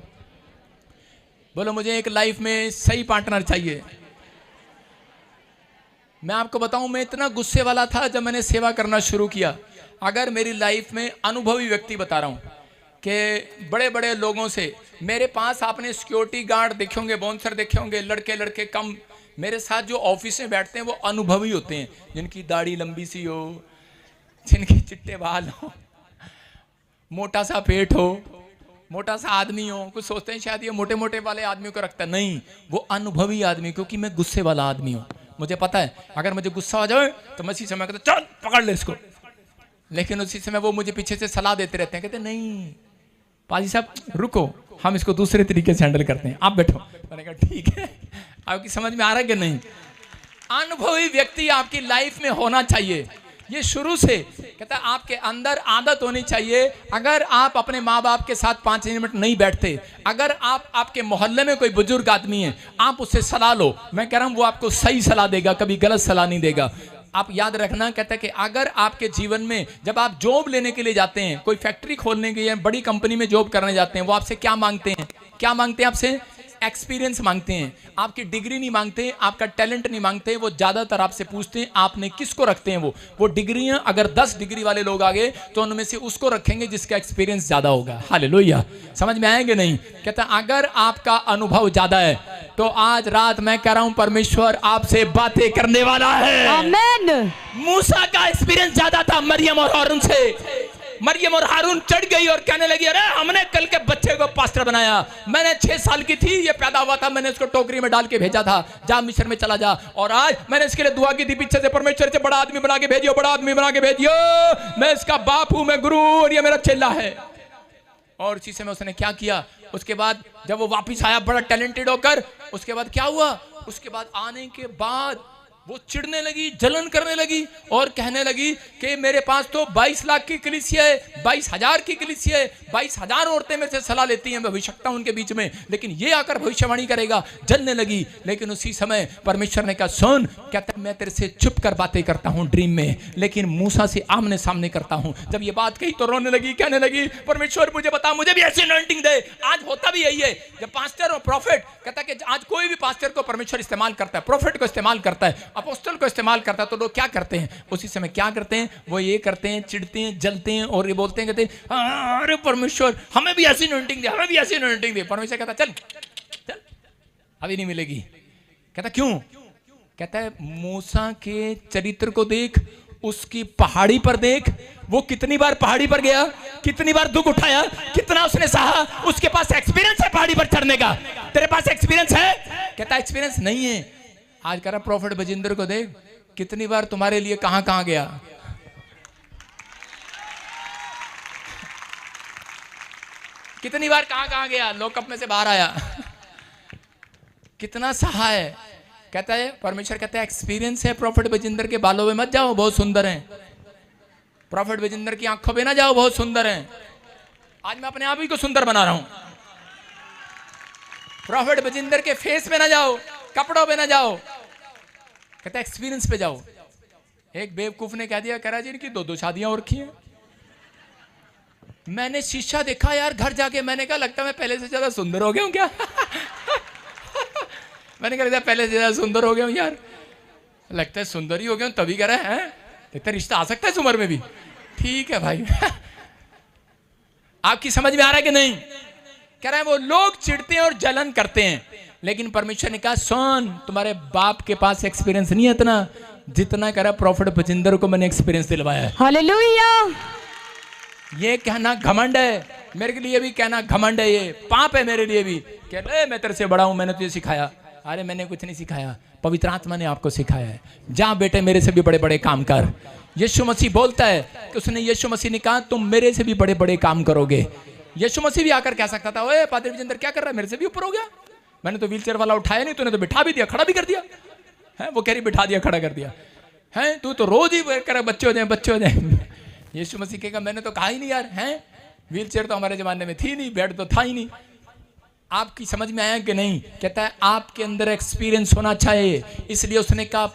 बोलो मुझे एक लाइफ में सही पार्टनर चाहिए। मैं आपको बताऊं, मैं इतना गुस्से वाला था जब मैंने सेवा करना शुरू किया। अगर मेरी लाइफ में अनुभवी व्यक्ति बता रहा हूं कि बड़े बड़े लोगों से मेरे पास आपने सिक्योरिटी गार्ड देखे होंगे, बाउंसर देखे होंगे, लड़के कम मेरे साथ जो ऑफिस में बैठते हैं वो अनुभवी होते हैं, जिनकी दाढ़ी लंबी सी हो, जिनके चिट्टे बाल हो, मोटा सा पेट हो, मोटा सा आदमी हो। कुछ सोचते हैं शायद ये मोटे मोटे वाले आदमियों को रखता है, नहीं, वो अनुभवी आदमी। क्योंकि मैं गुस्से वाला आदमी हूँ, मुझे पता है अगर मुझे गुस्सा आ जाए तो मैं इसी समय कहता चल पकड़ ले इसको, लेकिन उसी समय वो मुझे पीछे से सलाह देते रहते हैं, कहते नहीं पाजी साहब रुको, हम इसको दूसरे तरीके से हैंडल करते हैं, आप बैठो। मैंने कहा ठीक है। आपकी समझ में आ रहा है कि नहीं? अनुभवी व्यक्ति आपकी लाइफ में होना चाहिए। ये शुरू से कहता है आपके अंदर आदत होनी चाहिए। अगर आप अपने माँ बाप के साथ 5 मिनट नहीं बैठते, अगर आप आपके मोहल्ले में कोई बुजुर्ग आदमी है, आप उससे सलाह लो, मैं कह रहा हूँ वो आपको सही सलाह देगा, कभी गलत सलाह नहीं देगा। आप याद रखना, कहता है कि अगर आपके जीवन में जब आप जॉब लेने के लिए जाते हैं, कोई फैक्ट्री खोलने के लिए बड़ी कंपनी में जॉब करने जाते हैं, वो आपसे क्या मांगते हैं? क्या मांगते हैं आपसे? एक्सपीरियंस मांगते हैं। आपकी डिग्री नहीं मांगते, आपका टैलेंट नहीं मांगते, वो ज्यादातर आपसे पूछते हैं आपने किसको रखते हैं। वो डिग्रियां अगर 10 डिग्री वाले लोग आ गए तो उनमें से उसको रखेंगे जिसका एक्सपीरियंस ज्यादा होगा। हालेलुया। समझ में आएंगे नहीं? कहता अगर आपका अनुभव ज्यादा है तो आज रात मैं कह रहा हूं परमेश्वर आपसे बातें करने वाला है। आमीन। मूसा का एक्सपीरियंस ज्यादा था मरियम और हारून से। मरियम और हारून चढ़ गई और कहने लगी अरे हमने कल के बच्चे को पास्टर बनाया, मैंने 6 साल की थी, ये पैदा हुआ था, मैंने इसको टोकरी में डाल के भेजा था, जा मिस्र में चला जा, और आज मैंने इसके लिए दुआ की थी पीछे से, परमेश्वर से बड़ा आदमी बना के भेजियो, बड़ा आदमी बना के भेजियो, मैं इसका बाप हूं, मैं गुरु और ये मेरा चेला है। और इसी समय उसने क्या किया? उसके बाद जब वो वापिस आया बड़ा टैलेंटेड होकर, उसके बाद क्या हुआ? उसके बाद आने के बाद वो चिढ़ने लगी, जलन करने लगी और कहने लगी कि मेरे पास तो 22 लाख की कलीसिया है, 22,000 की कलीसिया है, 22,000 औरतें मेरे से सलाह लेती हैं, भविष्यता उनके बीच में, लेकिन ये आकर भविष्यवाणी करेगा। जलने लगी। लेकिन उसी समय परमेश्वर ने कहा सुन, कहता मैं तेरे से चुप कर बातें करता हूं ड्रीम में, लेकिन मूसा से आमने सामने करता हूं। जब ये बात कही तो रोने लगी, कहने लगी परमेश्वर मुझे बता, मुझे भी ऐसी अनॉइंटिंग दे। आज होता भी यही है, जब पास्टर और प्रॉफिट कहता कि आज कोई भी पास्टर को परमेश्वर इस्तेमाल करता है, प्रॉफिट को इस्तेमाल करता है, अपोस्टल को इस्तेमाल करता है, तो लोग क्या करते हैं? उसी समय क्या करते हैं? वो ये करते हैं, चिढ़ते हैं, जलते हैं और ये बोलते हैं, कहते हैं अरे परमेश्वर हमें भी ऐसी अनॉइंटिंग दे, हमें भी ऐसी अनॉइंटिंग दे। परमेश्वर कहता चल चल अभी नहीं मिलेगी। कहता क्यों? कहता है मूसा के चरित्र को देख, उसकी पहाड़ी पर देख, वो कितनी बार पहाड़ी पर गया, कितनी बार दुख उठाया, कितना उसने सहा, उसके पास एक्सपीरियंस है पहाड़ी पर चढ़ने का। तेरे पास एक्सपीरियंस है? कहता एक्सपीरियंस नहीं है। आज कह रहा प्रॉफिट बजिंदर को देख, कितनी बार तुम्हारे लिए कहां कहां गया। कितनी बार कहां कहां गया, लॉकअप में से बाहर आया, कितना सहा है। कहता है परमेश्वर कहता है एक्सपीरियंस है, प्रॉफिट बजिंदर के बालों में मत जाओ, बहुत सुंदर हैं। प्रॉफिट बजिंदर की आंखों में ना जाओ, बहुत सुंदर हैं। आज मैं अपने आप ही को सुंदर बना रहा हूं। प्रॉफिट बजिंदर के फेस पे ना जाओ, कपड़ों पे ना जाओ, कहता है एक्सपीरियंस पे जाओ। एक बेवकूफ ने कह दिया, कह रहा जी इनकी 2-2 शादियां हो रखी हैं। मैंने शीशा देखा यार घर जाके, मैंने कहा लगता है मैं पहले से ज्यादा सुंदर हो गया हूं क्या। मैंने कहा पहले से ज्यादा सुंदर हो गया हूं यार, लगता है सुंदर ही हो गया हूं, तभी कह रहा है इतना रिश्ता आ सकता है इस उम्र में भी। ठीक है भाई। आपकी समझ में आ रहा है कि नहीं। कह रहा है वो लोग चिढ़ते हैं और जलन करते हैं, लेकिन परमेश्वर ने कहा सुन, तुम्हारे बाप के पास एक्सपीरियंस नहीं है इतना जितना कह रहा प्रॉफिट बजिंदर को मैंने एक्सपीरियंस दिलवाया है। हालेलुया। ये कहना घमंड है, मेरे के लिए भी कहना घमंड है, ये पाप है मेरे लिए भी। कह रहे मैं तेरे से बड़ा हूं, मैंने तुझे सिखाया। अरे मैंने कुछ नहीं सिखाया, पवित्र आत्मा ने आपको सिखाया है। जा बेटे मेरे से भी बड़े बड़े काम कर। यीशु मसीह बोलता है कि उसने, यीशु मसीह ने कहा तुम मेरे से भी बड़े बड़े काम करोगे। यीशु मसीह भी आकर कह सकता था ओए पादरी बजिंदर क्या कर रहा है, मेरे से भी ऊपर हो गया, मैंने तो व्हीलचेयर वाला उठाया नहीं, तूने तो बिठा भी दिया, खड़ा भी कर दिया है। वो कह रही बिठा दिया, खड़ा कर दिया है, तू तो रोज ही कर बच्चे हो जाए बच्चे हो जाए। यीशु मसीह कहेगा मैंने तो कहा ही नहीं यार, हैं व्हीलचेयर तो हमारे जमाने में थी नहीं, बेड तो था ही नहीं। आपकी समझ में आया कि नहीं। कहता है आपके अंदर एक्सपीरियंस होना चाहिए, इसलिए उसने कहा,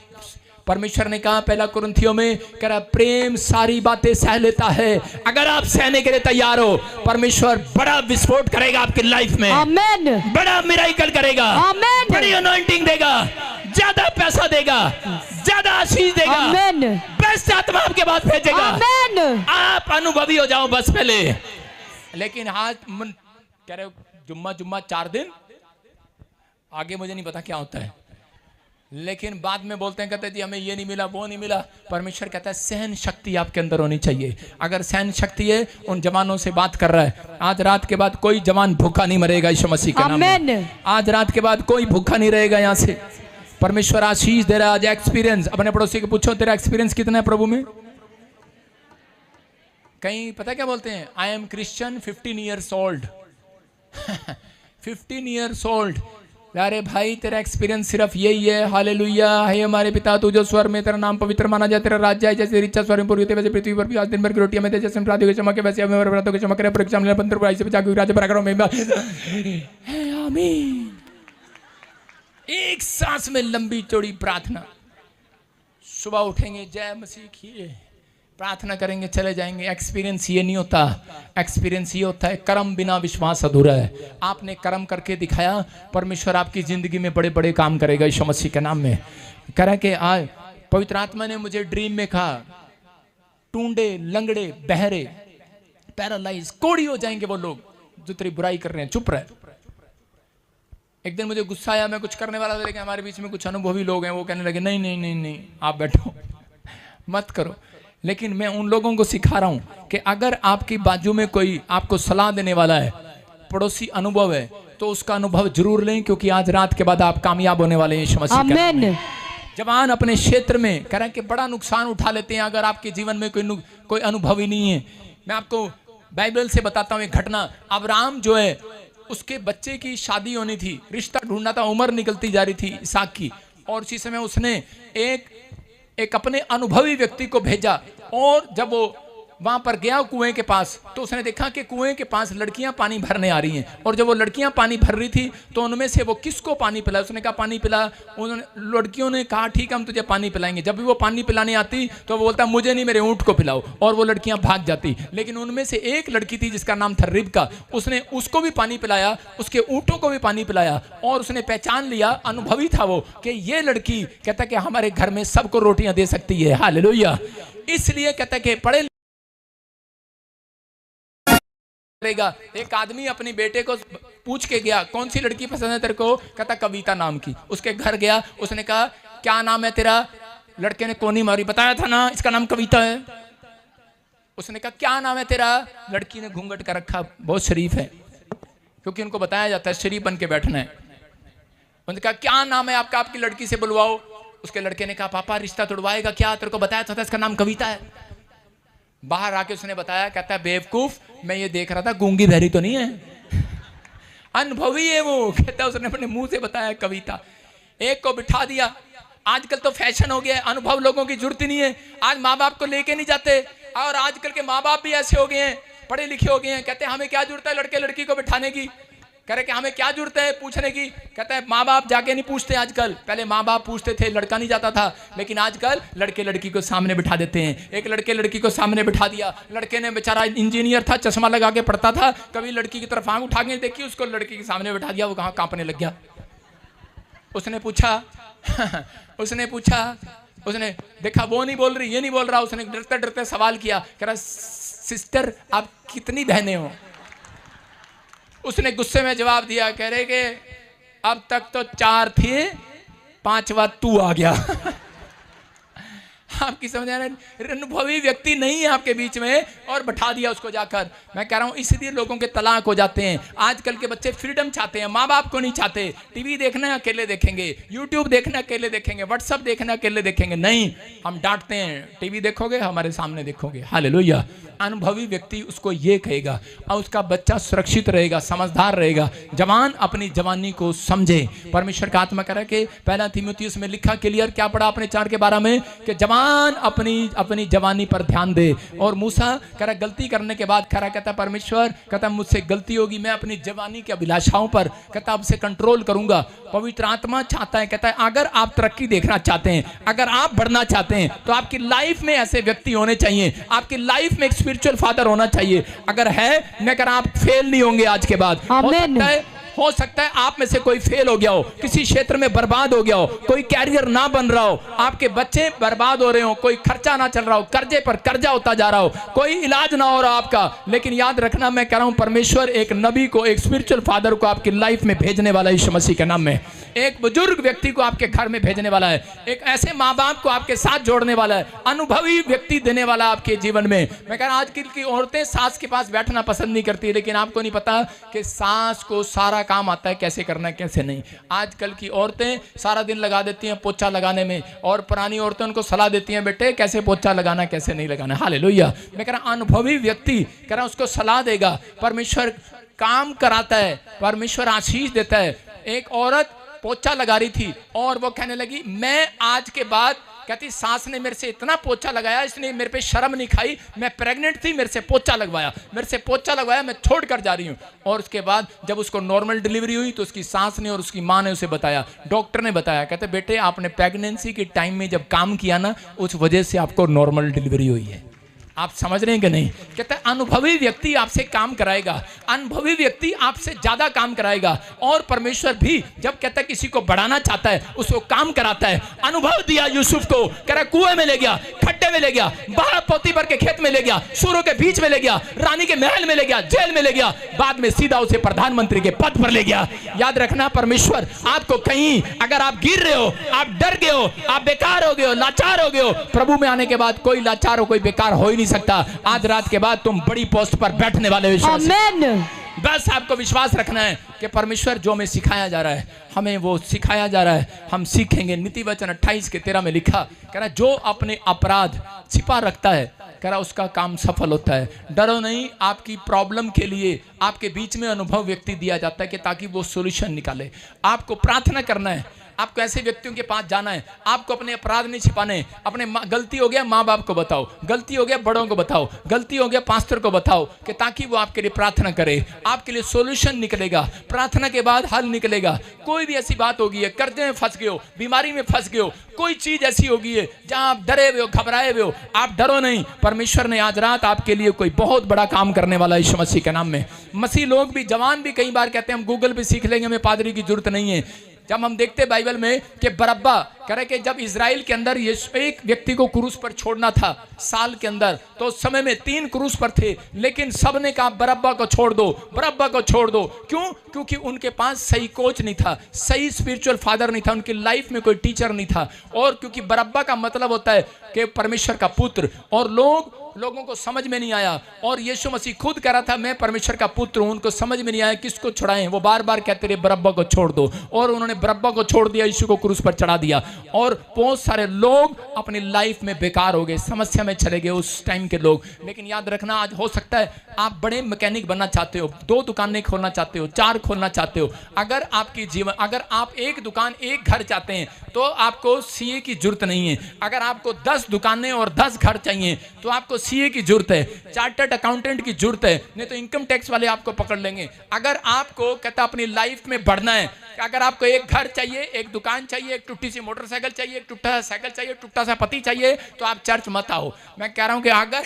परमेश्वर ने कहा पहला कुरिन्थियों में, कह रहा प्रेम सारी बातें सह लेता है। अगर आप सहने के लिए तैयार हो, परमेश्वर बड़ा विस्फोट करेगा आपकी लाइफ में। आमेन। बड़ा मिराकल करेगा, आमेन। बड़ी अनॉइंटिंग देगा, ज्यादा पैसा देगा, ज्यादा आशीष देगा, आमेन। बेस्ट आत्मा आपके पास भेजेगा। आमेन। आप अनुभवी हो जाओ बस पहले। लेकिन आज कह रहे जुम्मा 4 दिन आगे, मुझे नहीं पता क्या होता है, लेकिन बाद में बोलते हैं, कहते हैं जी हमें ये नहीं मिला वो नहीं मिला। परमेश्वर कहता है सहन शक्ति आपके अंदर होनी चाहिए। अगर सहन शक्ति है, उन जवानों से बात कर रहा है, आज रात के बाद कोई जवान भूखा नहीं मरेगा यीशु मसीह के नाम में। आज रात के बाद कोई भूखा नहीं रहेगा यहाँ से। परमेश्वर आशीष दे रहा है। आज एक्सपीरियंस, अपने पड़ोसी को पूछो तेरा एक्सपीरियंस कितना है प्रभु में। कहीं पता क्या बोलते हैं, I am Christian 15 years old. 15 years old. अरे भाई तेरा एक्सपीरियंस सिर्फ यही है, हालेलुया, हे हमारे पिता तू जो स्वर में, तेरा नाम पवित्र माना जाए, तेरा राज्य आए, जैसे तेरी इच्छा स्वर्ग में पूरी होती है वैसे पृथ्वी पर भी। आज दिन भर की रोटियां में दे, जैसे अपराधियों की क्षमा के वैसे हमें अपराधों की क्षमा करे, परीक्षा में बंदर बुराई से बचा के राज्य भरा करो में। आमीन। एक सांस में लंबी चौड़ी प्रार्थना। सुबह उठेंगे जय मसीह की प्रार्थना करेंगे, चले जाएंगे। एक्सपीरियंस ये नहीं होता, एक्सपीरियंस ये होता है कर्म बिना विश्वास अधूरा है। आपने कर्म करके दिखाया, परमेश्वर आपकी जिंदगी में बड़े बड़े काम करेगा यीशु मसीह के नाम में। कह रहा कि आज पवित्र आत्मा ने मुझे ड्रीम में कहा टूंडे, लंगड़े, बहरे, पैरालाइज, कोड़ी हो जाएंगे वो लोग जो तेरी बुराई कर रहे हैं। चुप रहे। एक दिन मुझे गुस्सा आया, मैं कुछ करने वाला था, लेकिन हमारे बीच में कुछ अनुभवी लोग हैं, वो कहने लगे नहीं नहीं नहीं नहीं आप बैठो मत करो। लेकिन मैं उन लोगों को सिखा रहा हूं कि अगर आपकी बाजू में कोई आपको सलाह देने वाला है, पड़ोसी अनुभव है, तो उसका अनुभव जरूर लें, क्योंकि आज रात के बाद आप कामयाब होने वाले हैं यीशु मसीह के नाम में। जवान अपने क्षेत्र में कह रहे हैं कि बड़ा नुकसान उठा लेते हैं अगर आपके जीवन में कोई अनुभव ही नहीं है। मैं आपको बाइबल से बताता हूं एक घटना। अब्राहम जो है, उसके बच्चे की शादी होनी थी, रिश्ता ढूंढना था, उम्र निकलती जा रही थी इसहाक की, और उसी समय उसने एक अपने अनुभवी व्यक्ति को भेजा। और जब वो वहां पर गया कुएं के पास, तो उसने देखा कि कुएं के पास लड़कियां पानी भरने आ रही हैं, और जब वो लड़कियां पानी भर रही थी तो उनमें से वो किसको पानी पिला, उसने कहा पानी पिला। उन्होंने लड़कियों ने कहा ठीक है हम तुझे पानी पिलाएंगे। जब भी वो पानी पिलाने आती तो वो बोलता मुझे नहीं, मेरे ऊंट को पिलाओ, और वो लड़कियां भाग जाती। लेकिन उनमें से एक लड़की थी जिसका नाम था रिबका, उसने उसको भी पानी पिलाया, उसके ऊंटों को भी पानी पिलाया, और उसने पहचान लिया, अनुभवी था वो, कि ये लड़की कहता कि हमारे घर में सबको रोटियां दे सकती है। हालेलुया। इसलिए कहता कि पढ़े करेगा। एक आदमी अपनी बेटे को पूछ के गया कौन सी लड़की पसंद है तेरे को, कहता कविता नाम की। उसके घर गया, उसने कहा क्या नाम है तेरा, लड़के ने कोनी मारी, बताया था ना इसका नाम कविता है। उसने कहा क्या नाम है तेरा, लड़की ने घूंघट कर रखा, बहुत शरीफ है, क्योंकि उनको बताया जाता है शरीफ बन के बैठना है। उन्होंने कहा क्या नाम है आपका, आपकी लड़की से बुलवाओ। उसके लड़के ने कहा पापा रिश्ता तोड़वाएगा क्या, तेरे को बताया था इसका नाम कविता है। बाहर आके उसने बताया, कहता है बेवकूफ मैं ये देख रहा था गूंगी बहरी तो नहीं है, अनुभवी है वो। कहता है उसने अपने मुंह से बताया कविता। एक को बिठा दिया, आजकल तो फैशन हो गया है, अनुभव लोगों की जरूरत ही नहीं है। आज माँ बाप को लेके नहीं जाते, और आजकल के माँ बाप भी ऐसे हो गए हैं, पढ़े लिखे हो गए हैं। कहते हैं हमें क्या जरूरत है लड़के लड़की को बिठाने की, कह रहे कि हमें क्या जरूरत है पूछने की। कहते हैं माँ बाप जाके नहीं पूछते आजकल, पहले माँ बाप पूछते थे, लड़का नहीं जाता था, लेकिन आजकल लड़के लड़की को सामने बिठा देते हैं। एक लड़के लड़की को सामने बिठा दिया, लड़के ने बेचारा इंजीनियर था, चश्मा लगा के पढ़ता था, कभी लड़की की तरफ आंख उठा के देखी, उसको लड़की के सामने बिठा दिया, वो कहाँ कांपने लग गया। उसने पूछा उसने देखा वो नहीं बोल रही, ये नहीं बोल रहा, उसने डरते डरते सवाल किया, कह रहा सिस्टर आप कितनी बहनें हो। उसने गुस्से में जवाब दिया, कह रहे कि अब तक तो 4 थी, 5वां तू आ गया। आपकी समझ आ रहा है, अनुभवी व्यक्ति नहीं है आपके बीच में, और बैठा दिया उसको जाकर। मैं कह रहा हूं इसलिए लोगों के तलाक हो जाते हैं। आजकल के बच्चे फ्रीडम चाहते हैं, माँ बाप को नहीं चाहते। टीवी देखना अकेले देखेंगे, यूट्यूब देखना अकेले देखेंगे, व्हाट्सएप देखना अकेले देखेंगे। नहीं, हम डांटते हैं, टीवी देखोगे हमारे सामने देखोगे। हालेलुया। अनुभवी व्यक्ति उसको ये कहेगा, और उसका बच्चा सुरक्षित रहेगा, समझदार रहेगा। जवान अपनी जवानी को समझे। परमेश्वर का आत्मा कह रहा है कि 1 तीमुथियुस में लिखा क्लियर, क्या पढ़ा आपने 4 के 12 में, कि जवान अपनी जवानी पर ध्यान दे। और मूसा कह रहा गलती करने के बाद खड़ा कहता परमेश्वर, कहता मुझसे गलती होगी, मैं अपनी जवानी की अभिलाषाओं पर कहता अब से कंट्रोल करूंगा। पवित्र आत्मा चाहता है, कहता है अगर आप तरक्की देखना चाहते हैं, अगर आप बढ़ना चाहते हैं, तो आपकी लाइफ में ऐसे व्यक्ति होने चाहिए, आपकी लाइफ में एक स्पिरिचुअल फादर होना चाहिए। अगर है, मैं कह रहा आप फेल नहीं होंगे आज के बाद। हो सकता है आप में से कोई फेल हो गया हो, किसी क्षेत्र में बर्बाद हो गया हो, कोई कैरियर ना बन रहा हो, आपके बच्चे बर्बाद हो रहे हो, कोई खर्चा ना चल रहा हो, कर्जे पर कर्जा होता जा रहा हो, कोई इलाज ना हो रहा आपका। लेकिन याद रखना, मैं कह रहा हूं परमेश्वर एक नबी को, एक स्पिरिचुअल फादर को आपकी लाइफ में भेजने वाला है, यीशु मसीह के नाम में। एक बुजुर्ग व्यक्ति को आपके घर में भेजने वाला है, एक ऐसे माँ बाप को आपके साथ जोड़ने वाला है, अनुभवी व्यक्ति देने वाला आपके जीवन में। मैं कह रहा आजकल की औरतें सास के पास बैठना पसंद नहीं करती, लेकिन आपको नहीं पता कि सास को सारा काम आता है, कैसे करना है कैसे नहीं। आजकल की औरतें सारा दिन लगा देती हैं पोछा लगाने में, और पुरानी औरतें उनको सलाह देती हैं बेटे कैसे पोछा लगाना कैसे नहीं लगाना। हालेलुया। मैं कह रहा अनुभवी व्यक्ति कह रहा उसको सलाह देगा। परमेश्वर काम कराता है, परमेश्वर आशीष देता है। एक औरत पोछा लगा रही थी और वो कहने लगी मैं आज के बाद, कहती सास ने मेरे से इतना पोछा लगाया, इसने मेरे पे शर्म नहीं खाई, मैं प्रेग्नेंट थी, मेरे से पोछा लगवाया, मैं छोड़ कर जा रही हूँ। और उसके बाद जब उसको नॉर्मल डिलीवरी हुई तो उसकी सास ने और उसकी माँ ने उसे बताया, डॉक्टर ने बताया, कहते बेटे आपने प्रेगनेंसी के टाइम में जब काम किया ना, उस वजह से आपको नॉर्मल डिलीवरी हुई है। आप समझ रहे हैं कि नहीं? कहते हैं अनुभवी व्यक्ति आपसे काम कराएगा, अनुभवी व्यक्ति आपसे ज्यादा काम कराएगा। और परमेश्वर भी जब कहता है किसी को बढ़ाना चाहता है, उसको काम कराता है। अनुभव दिया यूसुफ को, कह रहा कुएं में ले गया, खड्डे में ले गया, बारह पोतीपर के खेत में ले गया, सूरों के बीच में ले गया, रानी के महल में ले गया, जेल में ले गया, बाद में सीधा उसे प्रधानमंत्री के पद पर ले गया। याद रखना परमेश्वर आपको कहीं अगर आप गिर रहे हो, आप डर गए हो, आप बेकार हो गए हो, लाचार हो गए हो, प्रभु में आने के बाद कोई लाचार हो, कोई बेकार हो ही नहीं सकता। आज रात के बाद तुम बड़ी पोस्ट पर बैठने वाले हो। आमीन। बस आपको विश्वास रखना है कि परमेश्वर जो हमें सिखाया जा रहा है, हमें वो सिखाया जा रहा है, हम सीखेंगे। नीति वचन 28 के 13 में लिखा, कह रहा जो अपने अपराध छिपा रखता है, कह रहा उसका काम सफल होता है। डरो नहीं, आपकी प्रॉब्लम के लिए आपके बीच में अनुभव व्यक्ति दिया जाता है कि ताकि वो सोल्यूशन निकाले। आपको प्रार्थना करना है, आपको ऐसे व्यक्तियों के पास जाना है, आपको अपने अपराध नहीं छिपाने। अपने गलती हो गया माँ बाप को बताओ, गलती हो गया बड़ों को बताओ, गलती हो गया पास्टर को बताओ, कि ताकि वो आपके लिए प्रार्थना करे, आपके लिए सॉल्यूशन निकलेगा, प्रार्थना के बाद हल निकलेगा। कोई भी ऐसी बात होगी है, कर्जे में फंस गए हो, बीमारी में फंस गए हो, कोई चीज ऐसी होगी है जहां आप डरे हुए हो, घबराए हुए हो, आप डरो नहीं। परमेश्वर ने आज रात आपके लिए कोई बहुत बड़ा काम करने वाला है यीशु मसीह के नाम में। मसीह लोग भी, जवान भी कई बार कहते हैं हम गूगल पे सीख लेंगे, हमें पादरी की जरूरत नहीं है। जब हम देखते हैं बाइबल में कि बरअब्बा कह रहे कि जब इजराइल के अंदर एक व्यक्ति को क्रूस पर छोड़ना था साल के अंदर, तो उस समय में 3 क्रूस पर थे, लेकिन सब ने कहा बरअब्बा को छोड़ दो, बरअब्बा को छोड़ दो। क्यों? क्योंकि उनके पास सही कोच नहीं था, सही स्पिरिचुअल फादर नहीं था, उनकी लाइफ में कोई टीचर नहीं था। और क्योंकि बरअब्बा का मतलब होता है कि परमेश्वर का पुत्र, और लोग लोगों को समझ में नहीं आया। और यीशु मसीह खुद कह रहा था मैं परमेश्वर का पुत्र हूं, उनको समझ में नहीं आया किसको छुड़ाएं। वो बार बार कहते रहे बरअब्बा को छोड़ दो, और उन्होंने बरअब्बा को छोड़ दिया, यीशु को क्रूस पर चढ़ा दिया। और बहुत सारे लोग अपनी लाइफ में बेकार हो गए, समस्या में चले गए उस टाइम के लोग। लेकिन याद रखना, आज हो सकता है आप बड़े मैकेनिक बनना चाहते हो, 2 दुकानें खोलना चाहते हो, 4 खोलना चाहते हो। अगर आपकी जीवन, अगर आप 1 दुकान 1 घर चाहते हैं तो आपको सीए की जरूरत नहीं है। अगर आपको 10 दुकानें और 10 घर चाहिए तो आपको सीए की जरूरत है, चार्टर्ड अकाउंटेंट की जरूरत है, नहीं तो इनकम टैक्स वाले आपको पकड़ लेंगे। अगर आपको कहता अपनी लाइफ में बढ़ना है, अगर आपको 1 घर चाहिए, 1 दुकान चाहिए, 1 टूटी सी मोटरसाइकिल चाहिए, 1 टूटा सा साइकिल चाहिए, टूटा सा पति चाहिए, तो आप चर्च मत आओ। मैं कह रहा हूं कि अगर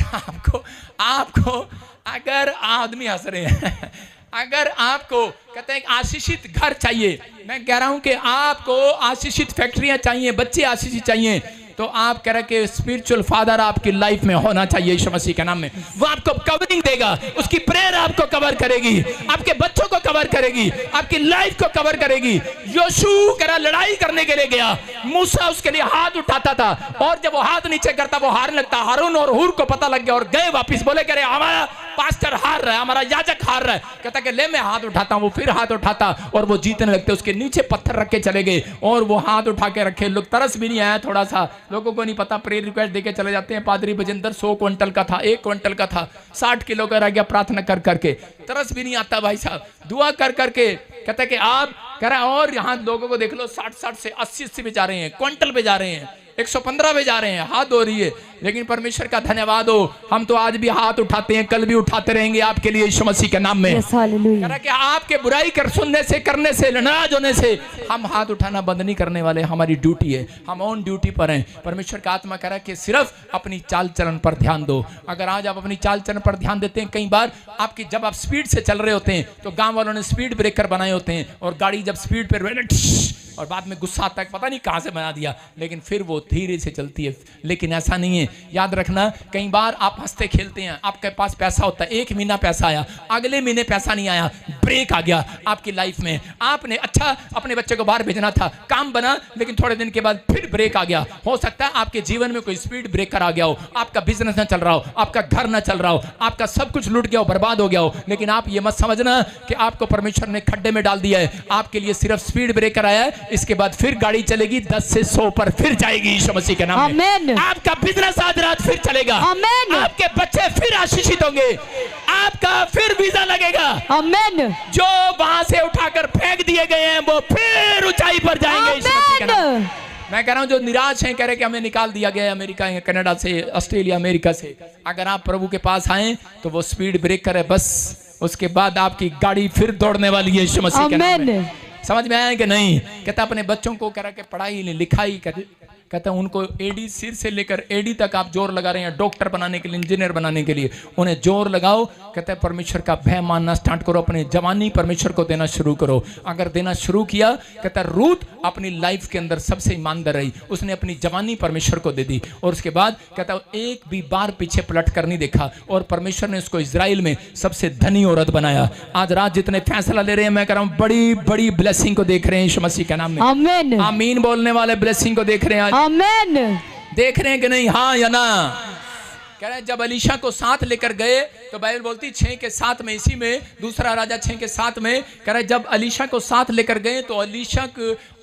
अगर आदमी हंस रहे हैं अगर आपको कहते हैं आशीषित घर चाहिए, मैं कह रहा हूं कि आपको आशीषित फैक्ट्रियां चाहिए, बच्चे आशीषित चाहिए, तो आप कह रहे कि स्पिरिचुअल फादर आपकी लाइफ में होना चाहिए यीशु मसीह के नाम में। वो आपको कवरिंग देगा, उसकी प्रेयर आपको कवर करेगी, आपके बच्चों को कवर करेगी, आपकी लाइफ को कवर करेगी। यीशु कह रहा लड़ाई करने के लिए गया, मूसा उसके लिए हाथ उठाता था, और जब वो हाथ नीचे करता वो हारने लगता। हारून और हूर को पता लग गया और गए वापिस, बोले कह रहे हमारा पास्टर हार रहा है, हमारा याजक हार रहा है। कहता कि ले मैं हाथ उठाता हूं। वो फिर हाथ उठाता और वो जीतने लगते। उसके नीचे पत्थर रख के चले गए और वो हाथ उठा के रखे। लोग तरस भी नहीं आया थोड़ा सा, लोगों को नहीं पता, प्रेयर रिक्वेस्ट देके चले जाते हैं। पादरी बजिंदर 100 क्विंटल का था, 1 क्विंटल का था, 60 किलो का रह गया प्रार्थना कर करके। तरस भी नहीं आता भाई साहब, दुआ कर करके। कहता कि आप कह रहा, और यहाँ लोगों को देख लो 60 से 80 पे जा रहे हैं, क्विंटल पे जा रहे हैं, 115 पे जा रहे हैं, हाथ धो रही है। लेकिन परमेश्वर का धन्यवाद हो, हम तो आज भी हाथ उठाते हैं, कल भी उठाते रहेंगे आपके लिए यीशु मसीह के नाम में। कह रहा कि आपके बुराई कर सुनने से, करने से, नाराज होने से हम हाथ उठाना बंद नहीं करने वाले। हमारी ड्यूटी है, हम ऑन ड्यूटी पर हैं। परमेश्वर का आत्मा कह रहा है कि सिर्फ अपनी चाल चलन पर ध्यान दो। अगर आज आप अपनी चाल चलन पर ध्यान देते हैं, कई बार आपकी जब आप स्पीड से चल रहे होते हैं तो गांव वालों ने स्पीड ब्रेकर बनाए होते हैं, और गाड़ी जब स्पीड पर और बाद में गुस्सा आता है पता नहीं कहां से बना दिया, लेकिन फिर वो धीरे से चलती है। लेकिन ऐसा नहीं है, याद रखना, कई बार आप हंसते खेलते हैं, आपके पास पैसा होता है, 1 महीना पैसा आया, अगले महीने पैसा नहीं आया, ब्रेक आ गया आपकी लाइफ में। आपने अच्छा अपने बच्चे को बाहर भेजना था, काम बना, लेकिन थोड़े दिन के बाद फिर ब्रेक आ गया। हो सकता है आपके जीवन में कोई स्पीड ब्रेकर आ गया हो, आपका बिजनेस ना चल रहा हो, आपका घर ना चल रहा हो, आपका सब कुछ लूट गया हो, बर्बाद हो गया हो। लेकिन आप ये मत समझना कि आपको परमेश्वर ने खड्डे में डाल दिया है। आपके लिए सिर्फ स्पीड ब्रेकर आया है, इसके बाद फिर गाड़ी चलेगी 10 से 100 पर फिर जाएगी यीशु मसीह के नाम में। आपका बिजनेस आज रात फिर चलेगा, आपके बच्चे फिर आशीषित होंगे, आपका फिर वीजा लगेगा। आमीन। जो वहां से उठाकर फेंक दिए गए हैं वो फिर ऊंचाई पर जाएंगे यीशु मसीह के नाम। मैं कह रहा हूं जो निराश हैं, कह रहे कि हमें निकाल दिया गया है अमेरिका, कनाडा से, ऑस्ट्रेलिया, अमेरिका से, अगर आप प्रभु के पास आए तो वो स्पीड ब्रेकर है, बस उसके बाद आपकी गाड़ी फिर दौड़ने वाली है यीशु मसीह के नाम में। समझ में आया कि नहीं? कहता अपने बच्चों को कह रहा कि पढ़ाई लिखाई कहता उनको एडी सिर से लेकर एडी तक आप जोर लगा रहे हैं, डॉक्टर बनाने के लिए, इंजीनियर बनाने के लिए, उन्हें जोर लगाओ। कहता है परमेश्वर का भय मानना स्टार्ट करो, अपनी जवानी परमेश्वर को देना शुरू करो। अगर देना शुरू किया, कहता रूथ अपनी लाइफ के अंदर सबसे ईमानदार रही, उसने अपनी जवानी परमेश्वर को दे दी, और उसके बाद कहता एक भी बार पीछे पलट कर नहीं देखा, और परमेश्वर ने उसको इजराइल में सबसे धनी औरत बनाया। आज रात जितने फैसला ले रहे हैं, मैं कह रहा हूं बड़ी बड़ी ब्लेसिंग को देख रहे हैं यीशु मसीह के नाम में। आमीन। आमीन बोलने वाले ब्लेसिंग को देख रहे हैं, आमीन। देख रहे हैं कि नहीं? हाँ या ना? कह रहे हैं जब अलीशा को साथ लेकर गए तो बाइबल बोलती 6 के 7 में, इसी में दूसरा राजा 6 के 7 में कह रहे जब अलीशा को साथ लेकर गए तो अलीशा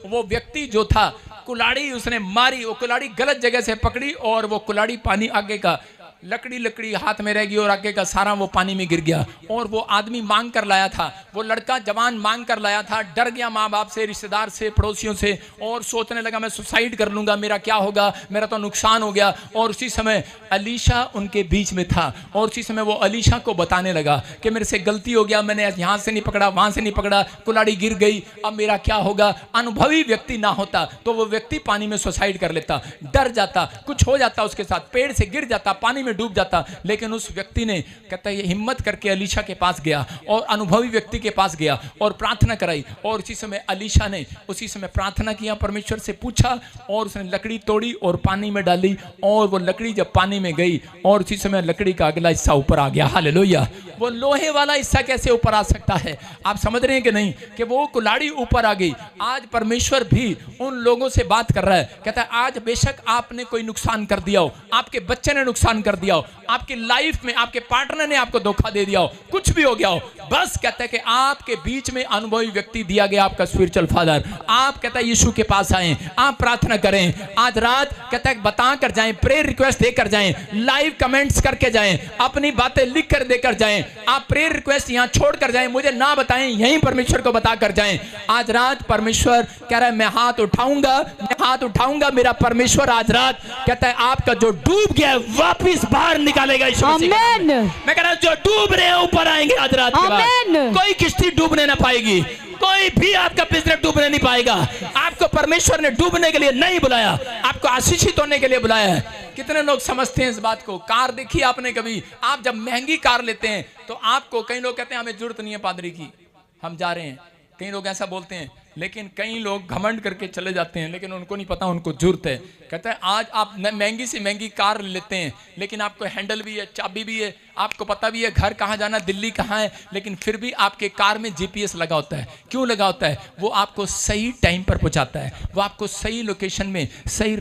वो व्यक्ति जो था, कुल्हाड़ी उसने मारी, वो कुल्हाड़ी गलत जगह से पकड़ी और वो कुल्हाड़ी पानी आगे का लकड़ी हाथ में रह गई और आगे का सारा वो पानी में गिर गया। और वो आदमी मांग कर लाया था, वो लड़का जवान मांग कर लाया था, डर गया माँ बाप से, रिश्तेदार से, पड़ोसियों से, और सोचने लगा मैं सुसाइड कर लूंगा, मेरा क्या होगा, मेरा तो नुकसान हो गया। और उसी समय अलीशा उनके बीच में था, और उसी समय वो अलीशा को बताने लगा कि मेरे से गलती हो गया, मैंने यहाँ से नहीं पकड़ा, वहां से नहीं पकड़ा, कुल्हाड़ी गिर गई, अब मेरा क्या होगा। अनुभवी व्यक्ति ना होता तो वो व्यक्ति पानी में सुसाइड कर लेता, डर जाता, कुछ हो जाता उसके साथ, पेड़ से गिर जाता, पानी में डूब जाता। लेकिन उस व्यक्ति ने कहता है हिम्मत करके अलीशा के पास गया और अनुभवी व्यक्ति के पास गया और प्रार्थना कराई। और उसी समय अलीशा ने उसी समय प्रार्थना किया, परमेश्वर से पूछा और उसने लकड़ी तोड़ी और पानी में डाली। और वो लकड़ी जब पानी में गई और उसी समय लकड़ी का अगला हिस्सा ऊपर आ गया। हालेलुया। वो लोहे वाला हिस्सा कैसे ऊपर आ सकता है? आप समझ रहे हैं कि नहीं कि वो कुल्हाड़ी ऊपर आ गई। आज परमेश्वर भी उन लोगों से बात कर रहा है, कहता है आज बेशक आपने कोई नुकसान कर दिया हो, आपके बच्चे ने नुकसान कर दिया हो, आपकी लाइफ में आपके पार्टनर ने आपको धोखा दे दिया हो, कुछ भी हो गया हो, बस कहता है कि आपके बीच में अनुभवी व्यक्ति दिया गया, आपका स्पिरिचुअल फादर। आप कहता है यीशु के पास आए, आप प्रार्थना करें। आज रात कहता है बता कर जाएं, प्रेयर रिक्वेस्ट देकर जाएं, लाइव कमेंट्स करके जाएं, अपनी बातें लिख कर देकर जाएं। आप प्रेयर रिक्वेस्ट यहां छोड़ कर जाएं, मुझे ना बताएं, यहीं परमेश्वर को बता कर जाएं। आज रात परमेश्वर कह रहा है मैं हाथ उठाऊंगा, मैं हाथ उठाऊंगा। मेरा परमेश्वर आज रात कहता है आपका जो डूब गया है वापिस बाहर निकालेगा। आमीन। मैं कह रहा हूं जो डूब रहे हैं ऊपर आएंगे आज रात के बाद। कोई किश्ती डूबने ना पाएगी, कोई भी आपका बिजनेस डूबने नहीं पाएगा। आपको परमेश्वर ने डूबने के लिए नहीं बुलाया, आपको आशीषित होने के लिए बुलाया है। कितने लोग समझते हैं इस बात को? कार देखी आपने कभी? आप जब महंगी कार लेते हैं तो आपको, कई लोग कहते हैं हमें जरूरत नहीं है पादरी की, हम जा रहे हैं, कई लोग ऐसा बोलते हैं। लेकिन कई लोग घमंड करके चले जाते हैं, लेकिन उनको नहीं पता उनको जरूरत है। कहता है आज आप महंगी से महंगी कार लेते हैं, लेकिन आपको हैंडल भी है, चाबी भी है, आपको पता भी है घर कहाँ जाना, दिल्ली कहाँ है, लेकिन फिर भी आपके कार में जीपीएस लगा होता है। क्यों लगा होता है? वो आपको सही टाइम पर पहुंचाता है, वो आपको सही लोकेशन में सही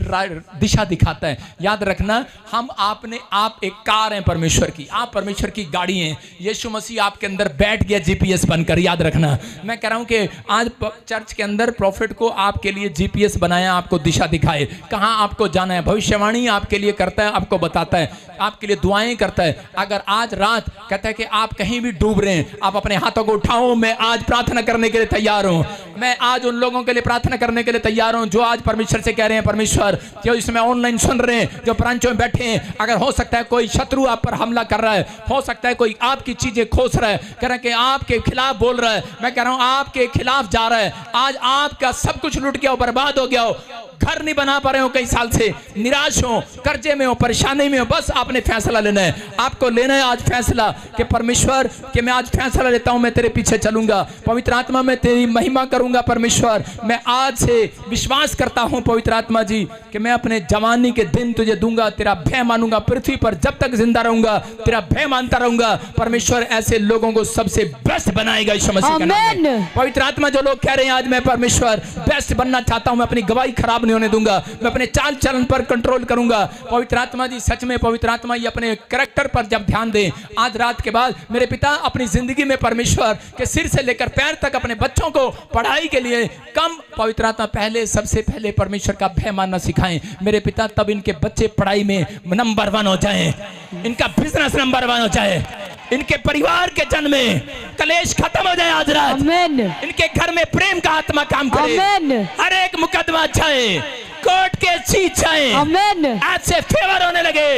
दिशा दिखाता है। याद रखना, आप एक कार हैं परमेश्वर की, आप परमेश्वर की गाड़ी हैं। यीशु मसीह आपके अंदर बैठ गया जीपीएस बनकर। याद रखना, मैं कह रहा हूं कि आज चर्च के अंदर प्रॉफिट को आपके लिए जीपीएस बनाया, आपको दिशा दिखाए कहां आपको जाना है। भविष्यवाणी आपके लिए करता है, आपको बताता है, आपके लिए दुआएं करता है। अगर आज रात कहता है कि आप कहीं भी डूब रहे हैं, आप अपने हाथों को उठाओ, मैं आज प्रार्थना करने के लिए तैयार हूं। मैं आज उन लोगों के लिए प्रार्थना करने के लिए तैयार हूं जो आज परमेश्वर से कह रहे हैं परमेश्वर, जो इसमें ऑनलाइन सुन रहे हैं, जो ब्रांचों में बैठे हैं, अगर हो सकता है कोई शत्रु आप पर हमला कर रहा है, हो सकता है कोई आपकी चीजें खोस रहा है, कह रहा है कि आपके खिलाफ बोल रहा है, मैं कह रहा हूं आपके खिलाफ जा रहा है, आज आपका सब कुछ लूट गया हो, बर्बाद हो गया हो, घर नहीं बना पा रहे हो, कई साल से निराश हो, कर्जे में हो, परेशानी में हो, बस आपने फैसला लेना है। आपको लेना है आज फैसला कि परमेश्वर कि मैं आज फैसला लेता हूं, मैं तेरे पीछे चलूंगा, पवित्र आत्मा मैं तेरी महिमा करूंगा। परमेश्वर मैं आज से विश्वास करता हूं पवित्र आत्मा जी कि मैं अपने जवानी के दिन तुझे दूंगा, तेरा भय मानूंगा, पृथ्वी पर जब तक जिंदा रहूंगा तेरा भय मानता रहूंगा। परमेश्वर ऐसे लोगों को सबसे बेस्ट बनाएगा यीशु मसीह के नाम में। पवित्र आत्मा जो लोग कह रहे हैं आज मैं परमेश्वर बेस्ट बनना चाहता हूं, मैं अपनी गवाही खराब नहीं होने दूंगा, मैं अपने चाल चलन पर कंट्रोल करूंगा। पवित्र आत्मा जी सच में पवित्र आत्मा ये अपने कैरेक्टर पर जब ध्यान दें आज रात के बाद, मेरे पिता अपनी जिंदगी में परमेश्वर के सिर से लेकर पैर तक अपने बच्चों को पढ़ाई के लिए कम पवित्र आत्मा पहले सबसे पहले परमेश्वर का भय मानना सिखाएं मेरे पिता, तब इनके बच्चे पढ़ाई में नंबर 1 हो जाएं, इनका बिजनेस नंबर 1 हो जाए, इनके परिवार के जन्म में कलेश खत्म हो जाए आज रात। आमीन। इनके घर में प्रेम का आत्मा काम करे। आमीन। हर एक मुकदमा जाए, कोर्ट के चीज जाए। आमीन। आज से फेवर होने लगे,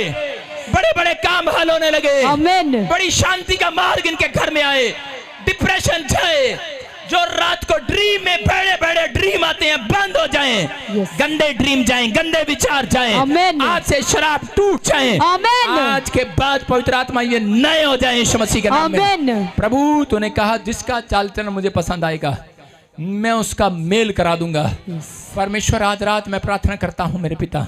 बड़े बड़े काम हल होने लगे। आमीन। बड़ी शांति का मार्ग इनके घर में आए, डिप्रेशन जाए, जो रात को ड्रीम में बड़े बड़े ड्रीम आते हैं बंद हो जाएं, गंदे ड्रीम जाएं, गंदे विचार जाएं, आज से शराब टूट जाएं, आज के बाद पवित्र आत्मा ये नए हो जाएं यीशु मसीह के नाम में। प्रभु तूने कहा जिसका चाल चलन मुझे पसंद आएगा मैं उसका मेल करा दूंगा। परमेश्वर आज रात मैं प्रार्थना करता हूं मेरे पिता,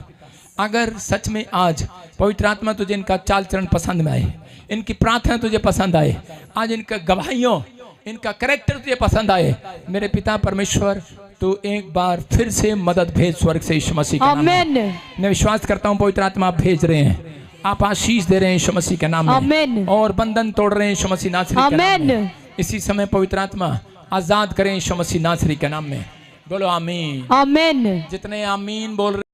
अगर सच में आज पवित्र आत्मा तुझे इनका चाल चलन पसंद में आए, इनकी प्रार्थना तुझे पसंद आए, आज इनका गवाहियों इनका कैरेक्टर तुझे पसंद आए, मेरे पिता परमेश्वर तो एक बार फिर से मदद भेज स्वर्ग से यीशु मसीह के नाम में। मैं विश्वास करता हूं पवित्र आत्मा आप भेज रहे हैं, आप आशीष दे रहे हैं यीशु मसीह के नाम में, और बंधन तोड़ रहे हैं यीशु मसीह नासरी के नाम में। इसी समय पवित्र आत्मा आजाद करें यीशु मसीह नासरी के नाम में। बोलो आमीन। आमीन। जितने आमीन बोल रहे